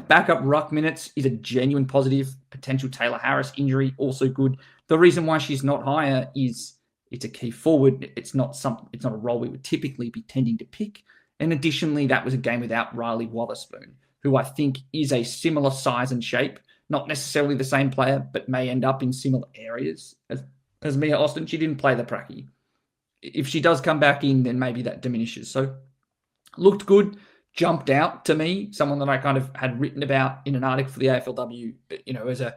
[SPEAKER 3] backup ruck minutes is a genuine positive. Potential Taylor Harris injury, also good. The reason why she's not higher is it's a key forward. It's not a role we would typically be tending to pick. And additionally, that was a game without Riley Wotherspoon, who I think is a similar size and shape. Not necessarily the same player, but may end up in similar areas as Mia Austin. She didn't play the pracky. If she does come back in, then maybe that diminishes. So looked good, jumped out to me, someone that I kind of had written about in an article for the AFLW, as a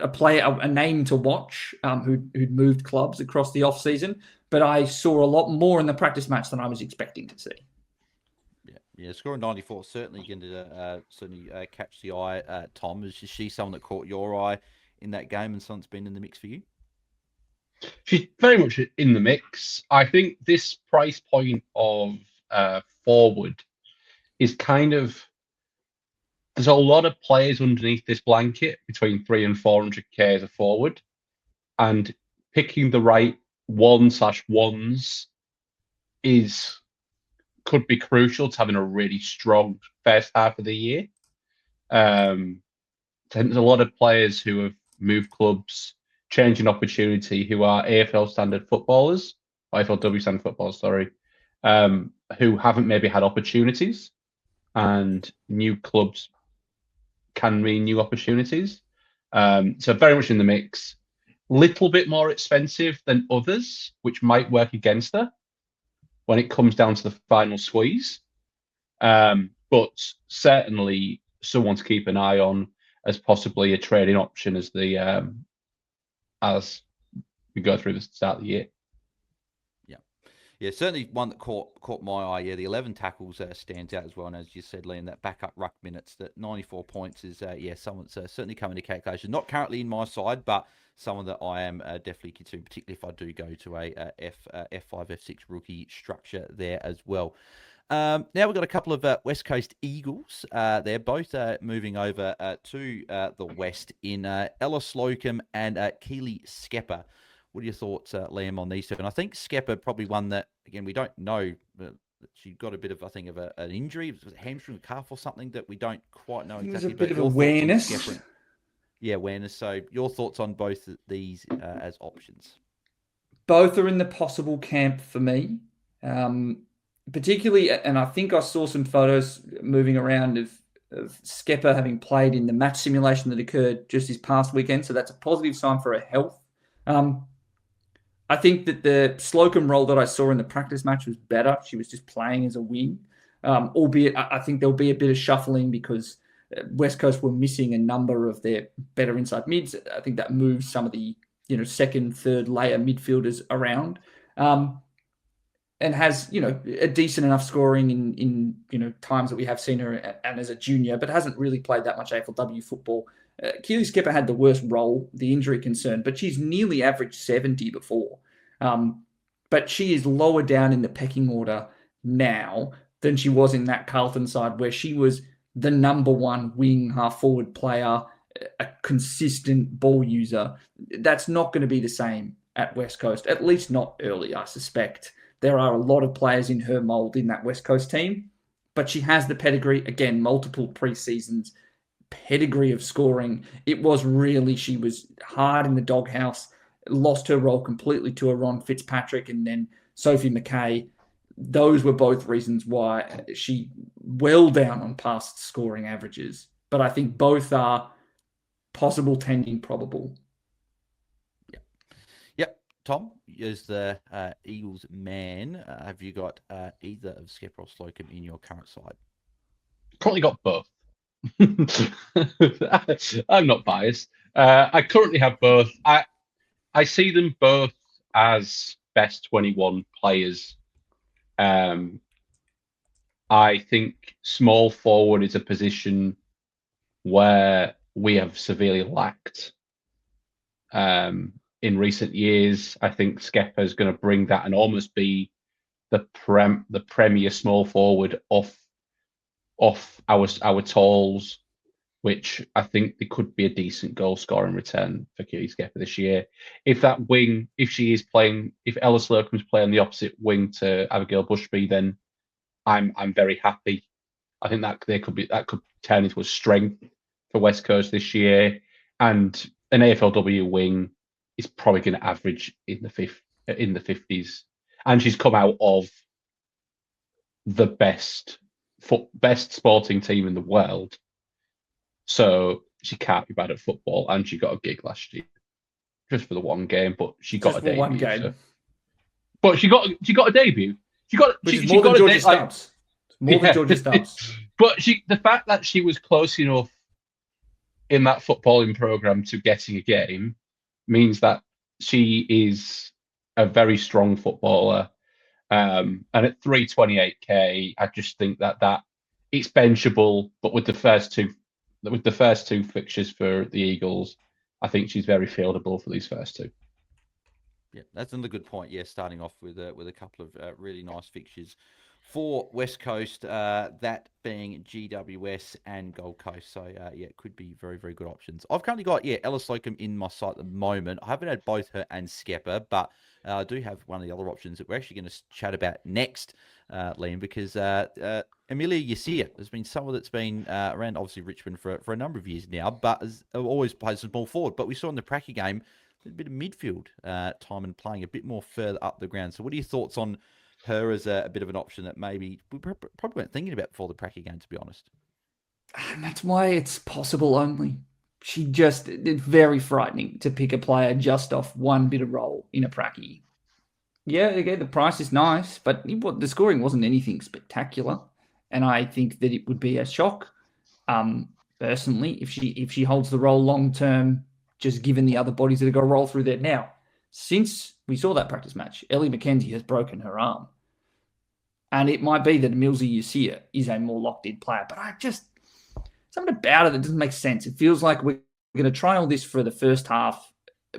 [SPEAKER 3] player, a name to watch, who'd moved clubs across the off-season. But I saw a lot more in the practice match than I was expecting to see.
[SPEAKER 1] Yeah, scoring 94 certainly going to catch the eye. Tom, is she someone that caught your eye in that game and someone's been in the mix for you?
[SPEAKER 2] She's very much in the mix. I think this price point of forward is kind of, there's a lot of players underneath this blanket between 300 and 400k as a forward, and picking the right 1/1s could be crucial to having a really strong first half of the year. There's a lot of players who have moved clubs, changing opportunity, who are AFL standard footballers, AFLW standard footballers, sorry, who haven't maybe had opportunities, and new clubs can mean new opportunities. So very much in the mix. Little bit more expensive than others, which might work against her when it comes down to the final squeeze. But certainly someone to keep an eye on as possibly a trading option as we go through the start of the year.
[SPEAKER 1] Yeah, certainly one that caught my eye. Yeah, the 11 tackles stands out as well. And as you said, Liam, that backup ruck minutes, that 94 points is, someone's certainly coming to calculation. Not currently in my side, but someone that I am definitely considering, particularly if I do go to a F5, F6 rookie structure there as well. Now we've got a couple of West Coast Eagles. They're both moving over to the West in Ella Slocum and Keely Skepper. What are your thoughts, Liam, on these two? And I think Skepper probably one that, again, we don't know. She got a bit of, I think, of an injury. Was it hamstring, calf or something that we don't quite know exactly.
[SPEAKER 3] There's a bit of awareness.
[SPEAKER 1] Yeah, awareness. So your thoughts on both of these as options?
[SPEAKER 3] Both are in the possible camp for me. Particularly, and I think I saw some photos moving around of Skepper having played in the match simulation that occurred just this past weekend. So that's a positive sign for her health. I think that the Slocum role that I saw in the practice match was better. She was just playing as a wing, albeit I think there'll be a bit of shuffling because West Coast were missing a number of their better inside mids. I think that moves some of the second, third layer midfielders around, and has a decent enough scoring in times that we have seen her and as a junior, but hasn't really played that much AFLW football. Keely Skepper had the worst role, the injury concern, but she's nearly averaged 70 before. But she is lower down in the pecking order now than she was in that Carlton side where she was the number one wing half forward player, a consistent ball user. That's not going to be the same at West Coast, at least not early, I suspect. There are a lot of players in her mold in that West Coast team, but she has the pedigree, again, multiple preseasons, pedigree of scoring. It was really, she was hard in the doghouse, lost her role completely to a Ron Fitzpatrick and then Sophie McKay. Those were both reasons why she well down on past scoring averages. But I think both are possible, tending probable.
[SPEAKER 1] Yep. Tom, as the Eagles man, have you got either of Skepper or Slocum in your current side?
[SPEAKER 2] Currently got both. I'm not biased. I currently have both. I see them both as best 21 players. I think small forward is a position where we have severely lacked in recent years. I think Skepper is going to bring that and almost be the premier small forward off our talls, which I think there could be a decent goal scoring return for Keely Skepper this year. If that wing, if she is playing, if Ella Slocum's playing the opposite wing to Abigail Bushby, then I'm very happy. I think that could turn into a strength for West Coast this year, and an AFLW wing is probably going to average in the 50s, and she's come out of the best sporting team in the world, so she can't be bad at football. And she got a gig last year, just for the one game, but she got a debut.
[SPEAKER 3] One game.
[SPEAKER 2] So. But she got a debut. She
[SPEAKER 3] more
[SPEAKER 2] got
[SPEAKER 3] than
[SPEAKER 2] a
[SPEAKER 3] Georgie Stubbs. More than Georgie Stubbs.
[SPEAKER 2] But the fact that she was close enough in that footballing program to getting a game means that she is a very strong footballer. And at 328k, I just think that it's benchable. But with the first two fixtures for the Eagles, I think she's very fieldable for these first two.
[SPEAKER 1] Yeah, that's another good point. Yeah, starting off with a couple of really nice fixtures for West Coast, that being GWS and Gold Coast. So, yeah, it could be very, very good options. I've currently got, Ella Slocum in my site at the moment. I haven't had both her and Skepper, but I do have one of the other options that we're actually going to chat about next, Liam, because Amelia Yasia has been someone that's been around, obviously, Richmond for a number of years now, but has always plays some ball forward. But we saw in the Pracky game a bit of midfield time and playing a bit more further up the ground. So what are your thoughts on her as a bit of an option that maybe we probably weren't thinking about before the Pracky game, to be honest?
[SPEAKER 3] And that's why it's possible only. It's very frightening to pick a player just off one bit of role in a Pracky. Yeah, again, the price is nice, but the scoring wasn't anything spectacular. And I think that it would be a shock, personally, if she holds the role long term, just given the other bodies that are going to roll through there. Now, since we saw that practice match, Ellie McKenzie has broken her arm. And it might be that Milsey Yasia is a more locked-in player, but something about it that doesn't make sense. It feels like we're going to try all this for the first half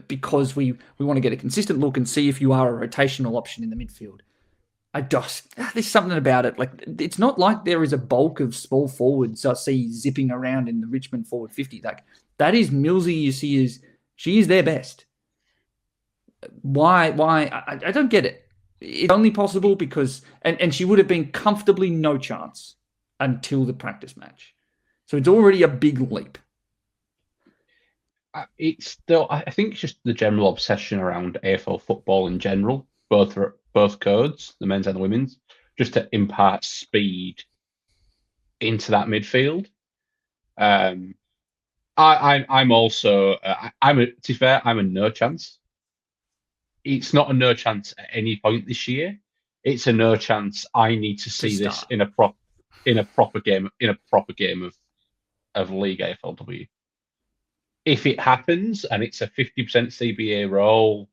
[SPEAKER 3] because we want to get a consistent look and see if you are a rotational option in the midfield. There's something about it. Like, it's not like there is a bulk of small forwards I see zipping around in the Richmond forward 50. Like, that is Milsey Yasia's. She is their best. Why? I don't get it. It's only possible because, and she would have been comfortably no chance until the practice match. So it's already a big leap.
[SPEAKER 2] It's still, I think it's just the general obsession around AFL football in general, both codes, the men's and the women's, just to impart speed into that midfield. I'm also, to be fair, I'm a no chance. It's not a no chance at any point this year. It's a no chance. I need to see this in a proper game of League AFLW. If it happens and it's a 50% CBA role,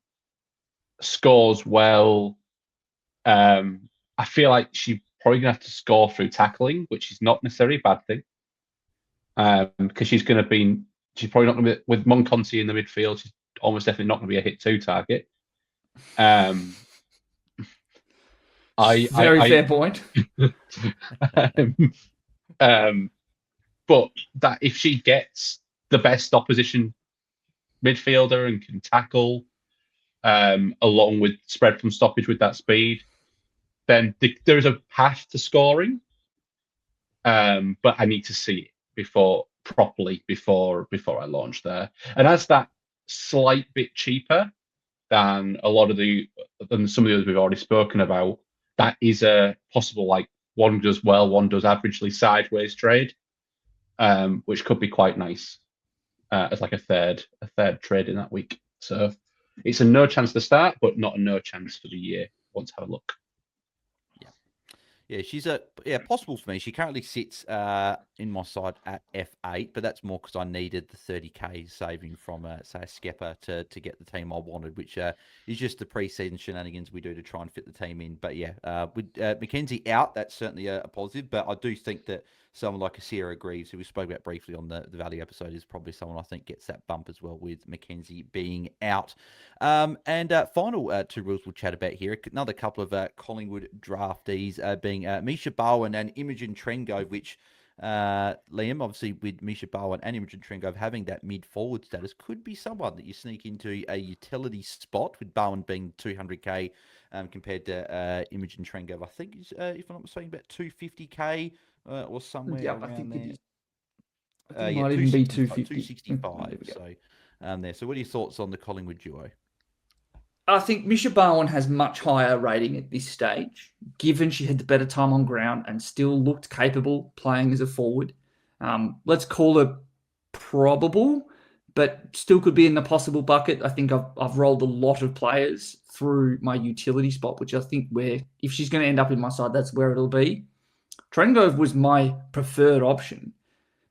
[SPEAKER 2] scores well, I feel like she's probably gonna have to score through tackling, which is not necessarily a bad thing. Because she's probably not going to be with Monconti in the midfield. She's almost definitely not going to be a hit 2 target. Very
[SPEAKER 3] fair point.
[SPEAKER 2] But that if she gets the best opposition midfielder and can tackle, along with spread from stoppage with that speed, then there's a path to scoring. But I need to see it before I launch there. And as that slight bit cheaper than some of the others we've already spoken about, that is a possible, like, one does well, one does averagely sideways trade, which could be quite nice as like a third trade in that week. So it's a no chance to start, but not a no chance for the year. Want to have a look.
[SPEAKER 1] Yeah, she's possible for me. She currently sits in my side at F8, but that's more because I needed the 30k saving from, say, a Skepper to get the team I wanted, which is just the pre-season shenanigans we do to try and fit the team in. But yeah, with Mackenzie out, that's certainly a positive. But I do think that someone like a Sierra Greaves, who we spoke about briefly on the Valley episode, is probably someone I think gets that bump as well, with Mackenzie being out. And final two rules we'll chat about here. Another couple of Collingwood draftees being Misha Bowen and Imogen Trengove, which Liam, obviously with Misha Bowen and Imogen Trengove having that mid-forward status, could be someone that you sneak into a utility spot, with Bowen being 200k compared to Imogen Trengove, I think, is, if I'm not mistaken, about 250k or somewhere
[SPEAKER 3] Yep,
[SPEAKER 1] around
[SPEAKER 3] I think
[SPEAKER 1] there.
[SPEAKER 3] it is. I think it might even be 250.
[SPEAKER 1] 265. So, there. So, what are your thoughts on the Collingwood duo?
[SPEAKER 3] I think Misha Bowen has much higher rating at this stage, given she had the better time on ground and still looked capable playing as a forward. Let's call it probable, but still could be in the possible bucket. I think I've rolled a lot of players through my utility spot, which I think if she's going to end up in my side, that's where it'll be. Trengove was my preferred option.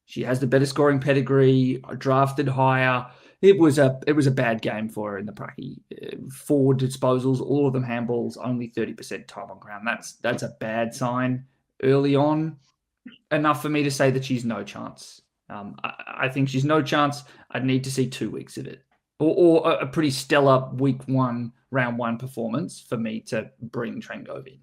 [SPEAKER 3] She has the better scoring pedigree, drafted higher. It was a bad game for her in the pracky. Forward disposals, all of them handballs, only 30% time on ground. That's a bad sign early on. Enough for me to say that she's no chance. I think she's no chance. I'd need to see 2 weeks of it, or a pretty stellar week 1, round 1 performance for me to bring Trengove in.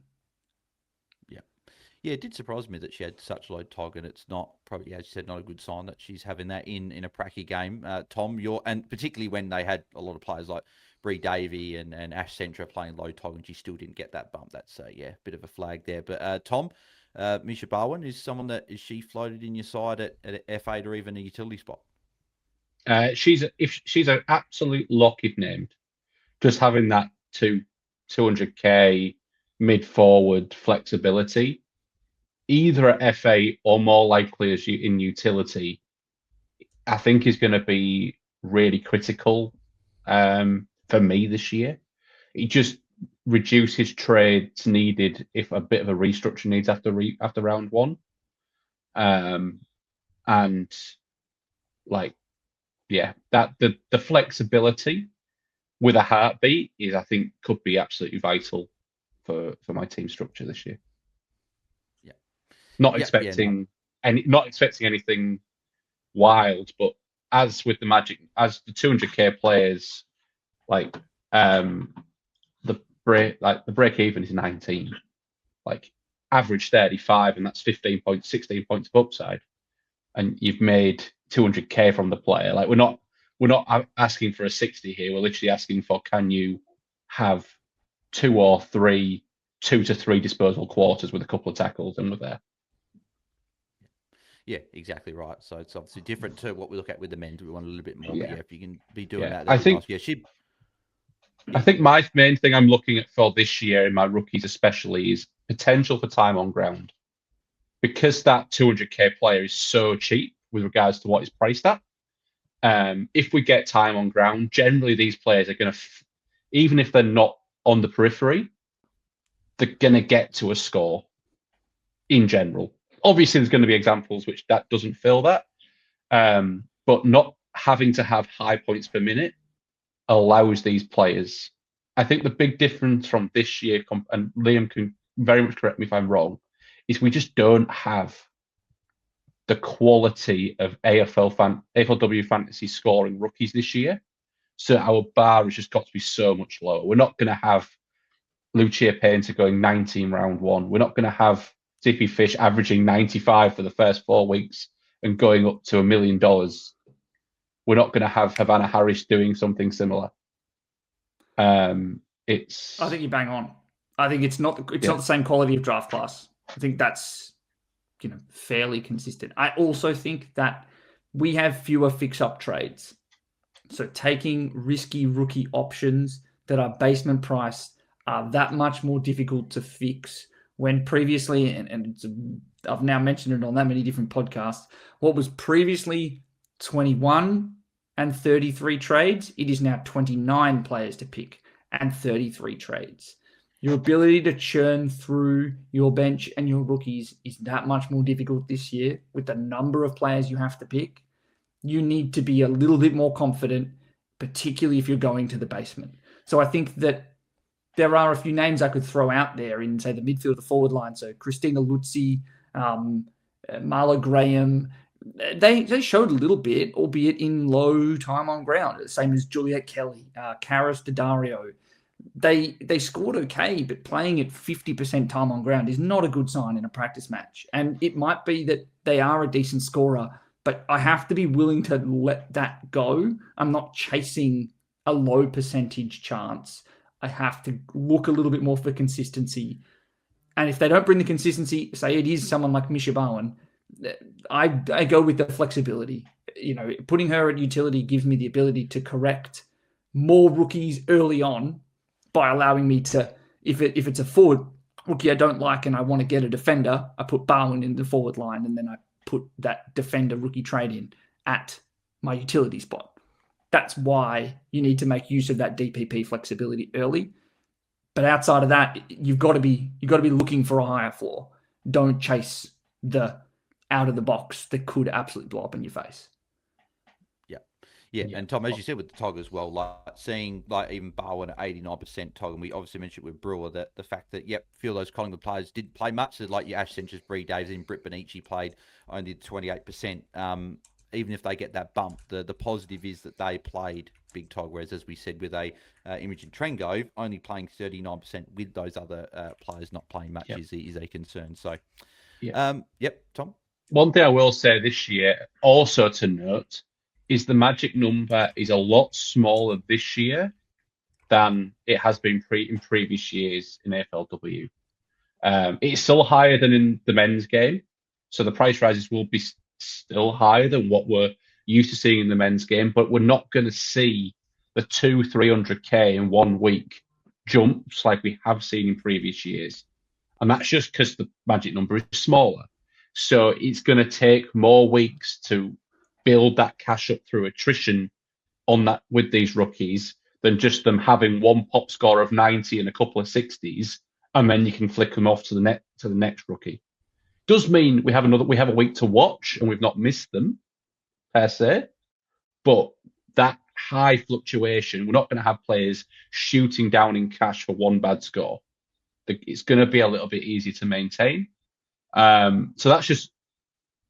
[SPEAKER 1] Yeah, it did surprise me that she had such low TOG, and it's not probably, as you said, not a good sign that she's having that in a pracky game. Tom, and particularly when they had a lot of players like Bree Davey and Ash Centra playing low TOG, and she still didn't get that bump. That's a bit of a flag there. But Tom, Misha Bowen is someone is she floated in your side at F8 or even a utility spot?
[SPEAKER 2] She's an absolute lock if named. Just having that 200k mid forward flexibility, either at F8 or more likely as in utility, I think is going to be really critical for me this year. It just reduces trades needed if a bit of a restructure needs after round 1. And like, that the flexibility with a heartbeat is, I think, could be absolutely vital for my team structure this year. Not expecting anything wild, but as with the Magic, as the 200k players, like the break even is 19, like average 35, and that's 16 points of upside, and you've made 200k from the player. Like we're not asking for a 60 here. We're literally asking for, can you have 2 to 3 disposal quarters with a couple of tackles, and we're there.
[SPEAKER 1] Yeah, exactly right. So it's obviously different to what we look at with the men. We want a little bit more.
[SPEAKER 2] Yeah.
[SPEAKER 1] But if you can be doing that,
[SPEAKER 2] I think.
[SPEAKER 1] Nice.
[SPEAKER 2] I think my main thing I'm looking at for this year, in my rookies especially, is potential for time on ground, because that 200k player is so cheap with regards to what he's priced at. If we get time on ground, generally these players are going to, even if they're not on the periphery, they're going to get to a score in general. Obviously, there's going to be examples which that doesn't fill that, but not having to have high points per minute allows these players. I think the big difference from this year, and Liam can very much correct me if I'm wrong, is we just don't have the quality of AFLW Fantasy scoring rookies this year. So our bar has just got to be so much lower. We're not going to have Lucia Painter going 19 round 1. We're not going to have Zippy Fish averaging 95 for the first 4 weeks and going up to $1 million. We're not going to have Havana Harris doing something similar. I
[SPEAKER 3] think you bang on. I think it's not the same quality of draft class. I think that's fairly consistent. I also think that we have fewer fix-up trades. So taking risky rookie options that are basement priced are that much more difficult to fix. When previously, and I've now mentioned it on that many different podcasts, what was previously 21 and 33 trades, it is now 29 players to pick and 33 trades. Your ability to churn through your bench and your rookies is that much more difficult this year with the number of players you have to pick. You need to be a little bit more confident, particularly if you're going to the basement. So I think that there are a few names I could throw out there in, say, the midfield, the forward line. So Christina Lutzi, Marla Graham. They showed a little bit, albeit in low time on ground, same as Juliet Kelly, Karis Daddario. They scored okay, but playing at 50% time on ground is not a good sign in a practice match. And it might be that they are a decent scorer, but I have to be willing to let that go. I'm not chasing a low percentage chance. I have to look a little bit more for consistency. And if they don't bring the consistency, say it is someone like Misha Bowen, I go with the flexibility. Putting her at utility gives me the ability to correct more rookies early on by allowing me to, if it's a forward rookie I don't like and I want to get a defender, I put Bowen in the forward line and then I put that defender rookie trade in at my utility spot. That's why you need to make use of that DPP flexibility early. But outside of that, you've got to be looking for a higher floor. Don't chase the out of the box that could absolutely blow up in your face.
[SPEAKER 1] Yeah, and Tom, as you said with the Tog as well, like seeing like even Bowen at 89% Tog, and we obviously mentioned with Brewer that the fact that a few of those Collingwood players didn't play much, so like your Ash Centers, Bree Davis, and Britt Benici played only 28%. Even if they get that bump, the positive is that they played big Tog, whereas as we said with Imogen Trengo, only playing 39% with those other players not playing much is a concern. So, Tom.
[SPEAKER 2] One thing I will say this year, also to note, is the magic number is a lot smaller this year than it has been in previous years in AFLW. It's still higher than in the men's game, so the price rises will be still higher than what we're used to seeing in the men's game, but we're not going to see the 200-300k in 1 week jumps like we have seen in previous years. And that's just because the magic number is smaller. So it's going to take more weeks to build that cash up through attrition on that with these rookies than just them having one pop score of 90 and a couple of 60s, and then you can flick them off to the next rookie. Does mean we have a week to watch and we've not missed them per se, but that high fluctuation, we're not going to have players shooting down in cash for one bad score. It's going to be a little bit easier to maintain. So that's just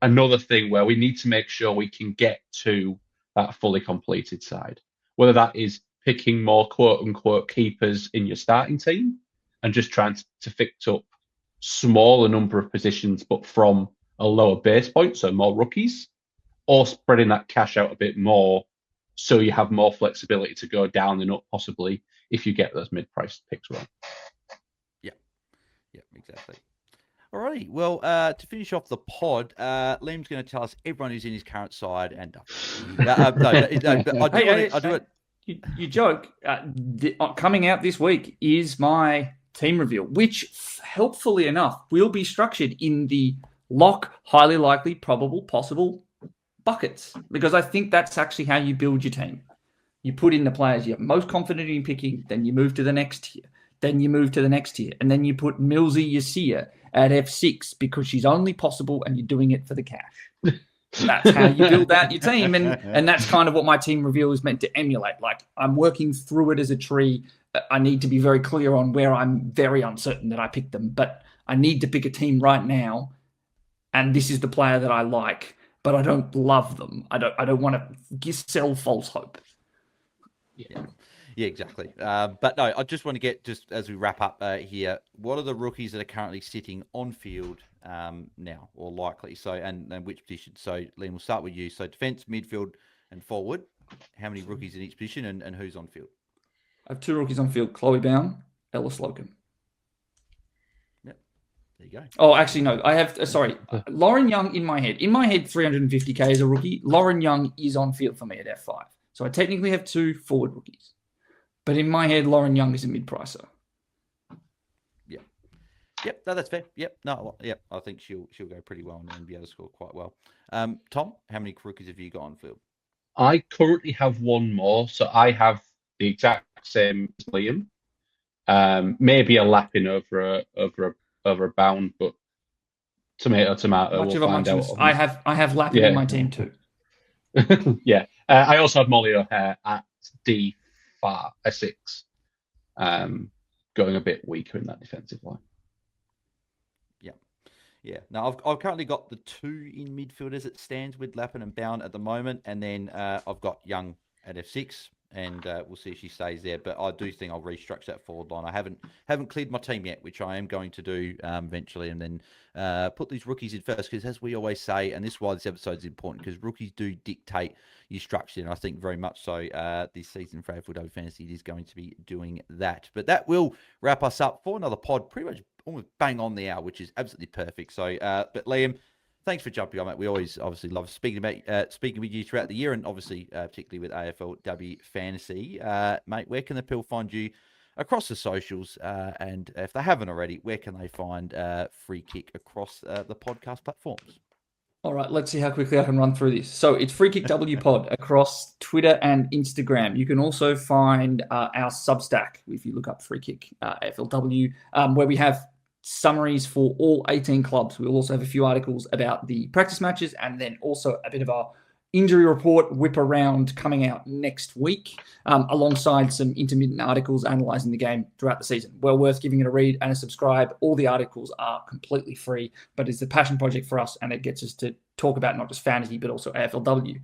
[SPEAKER 2] another thing where we need to make sure we can get to that fully completed side, whether that is picking more quote unquote keepers in your starting team and just trying to fix up smaller number of positions, but from a lower base point, so more rookies, or spreading that cash out a bit more so you have more flexibility to go down and up possibly if you get those mid-priced picks wrong.
[SPEAKER 1] Yeah, exactly. Alrighty, well, to finish off the pod, Liam's going to tell us everyone who's in his current side and
[SPEAKER 3] You joke. Coming out this week is my team reveal, which helpfully enough will be structured in the lock, highly likely, probable, possible buckets, because I think that's actually how you build your team. You put in the players you're most confident in picking, then you move to the next tier, then you move to the next tier, and then you put Millsy Yasia at F6 because she's only possible and you're doing it for the cash. That's how you build out your team, and that's kind of what my team reveal is meant to emulate. Like, I'm working through it as a tree. I need to be very clear on where I'm very uncertain that I picked them, but I need to pick a team right now, and this is the player that I like, but I don't love them. I don't want to sell false hope.
[SPEAKER 1] Yeah, exactly. But no, I just want to get, just as we wrap up here, what are the rookies that are currently sitting on field now, or likely? So, and which position? So, Liam, we'll start with you. So, defense, midfield, and forward. How many rookies in each position, and who's on field?
[SPEAKER 3] I have two rookies on field: Chloe Bown, Ella Slocum.
[SPEAKER 1] Yep. There you go.
[SPEAKER 3] Oh, actually, no. I have, Lauren Young in my head. In my head, 350k is a rookie. Lauren Young is on field for me at F5. So I technically have two forward rookies. But in my head, Lauren Young is a mid-pricer.
[SPEAKER 1] Yep, no, that's fair. Yep, no, yep. I think she'll go pretty well and be able to score quite well. Tom, how many rookies have you got on field?
[SPEAKER 2] I currently have one more, so I have the exact same as Liam. Maybe a lapping over a bound, but tomato. We'll find out.
[SPEAKER 3] I have lapping in my team too.
[SPEAKER 2] Yeah, I also have Molly O'Hare at D6, going a bit weaker in that defensive line.
[SPEAKER 1] Yeah. Now I've currently got the 2 in midfield as it stands with Lappin and Bound at the moment, and then I've got Young at F6, and we'll see if she stays there. But I do think I'll restructure that forward line. I haven't cleared my team yet, which I am going to do eventually, and then put these rookies in first, because as we always say, and this is why this episode is important, because rookies do dictate your structure, and I think very much so this season for AFLW Fantasy is going to be doing that. But that will wrap us up for another pod, pretty much almost bang on the hour, which is absolutely perfect. So, but Liam, thanks for jumping on, mate. We always obviously love speaking with you throughout the year, and obviously particularly with AFLW Fantasy. Mate, where can the people find you across the socials? And if they haven't already, where can they find Free Kick across the podcast platforms?
[SPEAKER 3] All right, let's see how quickly I can run through this. So it's Free Kick W Pod across Twitter and Instagram. You can also find our Substack if you look up Free Kick AFLW, where we have summaries for all 18 clubs. We'll also have a few articles about the practice matches, and then also a bit of our injury report whip around coming out next week, alongside some intermittent articles analysing the game throughout the season. Well worth giving it a read and a subscribe. All the articles are completely free, but it's a passion project for us, and it gets us to talk about not just fantasy, but also AFLW.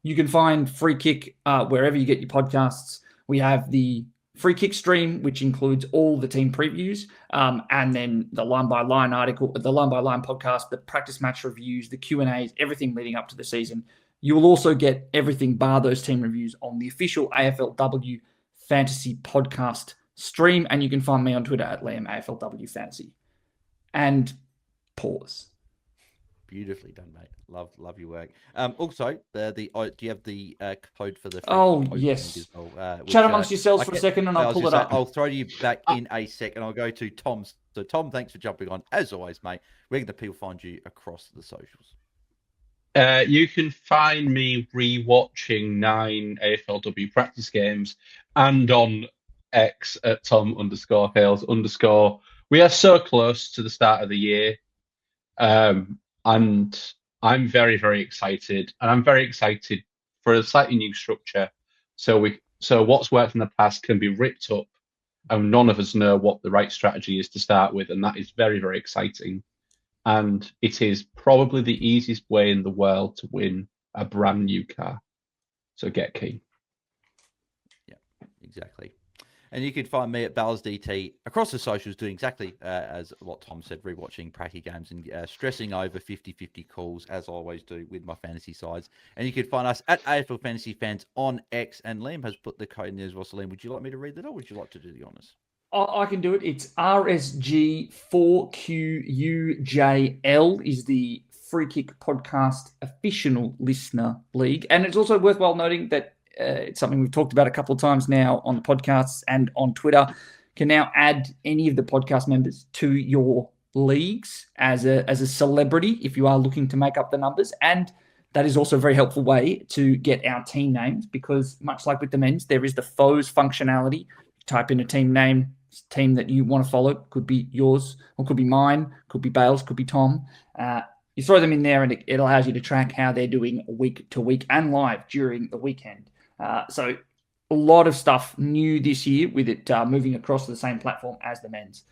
[SPEAKER 3] You can find Free Kick wherever you get your podcasts. We have the Free Kick stream, which includes all the team previews, and then the line-by-line article, the line-by-line podcast, the practice match reviews, the Q&As, everything leading up to the season. You will also get everything bar those team reviews on the official AFLW Fantasy podcast stream, and you can find me on Twitter at Liam AFLW Fantasy. And pause.
[SPEAKER 1] Beautifully done, mate. Love your work. Also, do you have the code for the?
[SPEAKER 3] Oh yes. Well, chat amongst yourselves for a second, and I'll pull it up.
[SPEAKER 1] I'll throw you back in a second. I'll go to Tom. So Tom, thanks for jumping on as always, mate. Where can the people find you across the socials?
[SPEAKER 2] You can find me rewatching 9 AFLW practice games and on X at Tom_Hales_. We are so close to the start of the year. And I'm very, very excited. And I'm very excited for a slightly new structure. So what's worked in the past can be ripped up, and none of us know what the right strategy is to start with. And that is very, very exciting. And it is probably the easiest way in the world to win a brand new car. So get keen.
[SPEAKER 1] Yeah, exactly. And you can find me at BAILSDT across the socials, doing exactly as what Tom said, rewatching pracky games and stressing over 50-50 calls, as I always do with my fantasy sides. And you can find us at AFL Fantasy Fans on X. And Liam has put the code in there as well. So Liam, would you like me to read that, or would you like to do the honours?
[SPEAKER 3] I can do it. It's RSG4QUJL is the Free Kick Podcast official listener league. And it's also worthwhile noting that it's something we've talked about a couple of times now on the podcasts and on Twitter. Can now add any of the podcast members to your leagues as a celebrity if you are looking to make up the numbers. And that is also a very helpful way to get our team names, because much like with the men's, there is the foes functionality. Type in a team name, team that you want to follow. Could be yours, or could be mine, could be Bales, could be Tom. You throw them in there, and it allows you to track how they're doing week to week and live during the weekend. So a lot of stuff new this year with it moving across to the same platform as the men's.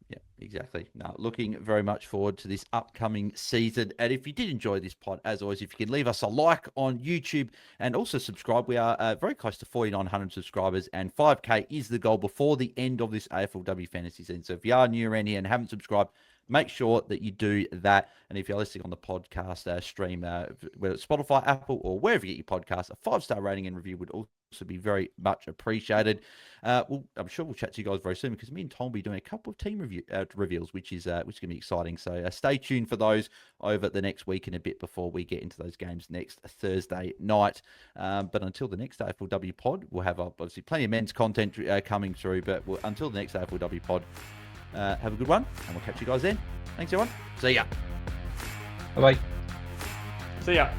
[SPEAKER 1] Yeah, exactly. Now, looking very much forward to this upcoming season. And if you did enjoy this pod, as always, if you can leave us a like on YouTube and also subscribe. We are very close to 4,900 subscribers, and 5K is the goal before the end of this AFLW fantasy season. So if you are new around here and haven't subscribed, make sure that you do that. And if you're listening on the podcast stream, whether it's Spotify, Apple, or wherever you get your podcast, a 5-star rating and review would also be very much appreciated. I'm sure we'll chat to you guys very soon, because me and Tom will be doing a couple of team reveals, which is going to be exciting. So stay tuned for those over the next week and a bit before we get into those games next Thursday night. But until the next AFLW pod, we'll have obviously plenty of men's content coming through. But until the next AFLW pod, have a good one, and we'll catch you guys then. Thanks, everyone. See ya.
[SPEAKER 2] Bye-bye.
[SPEAKER 3] See ya.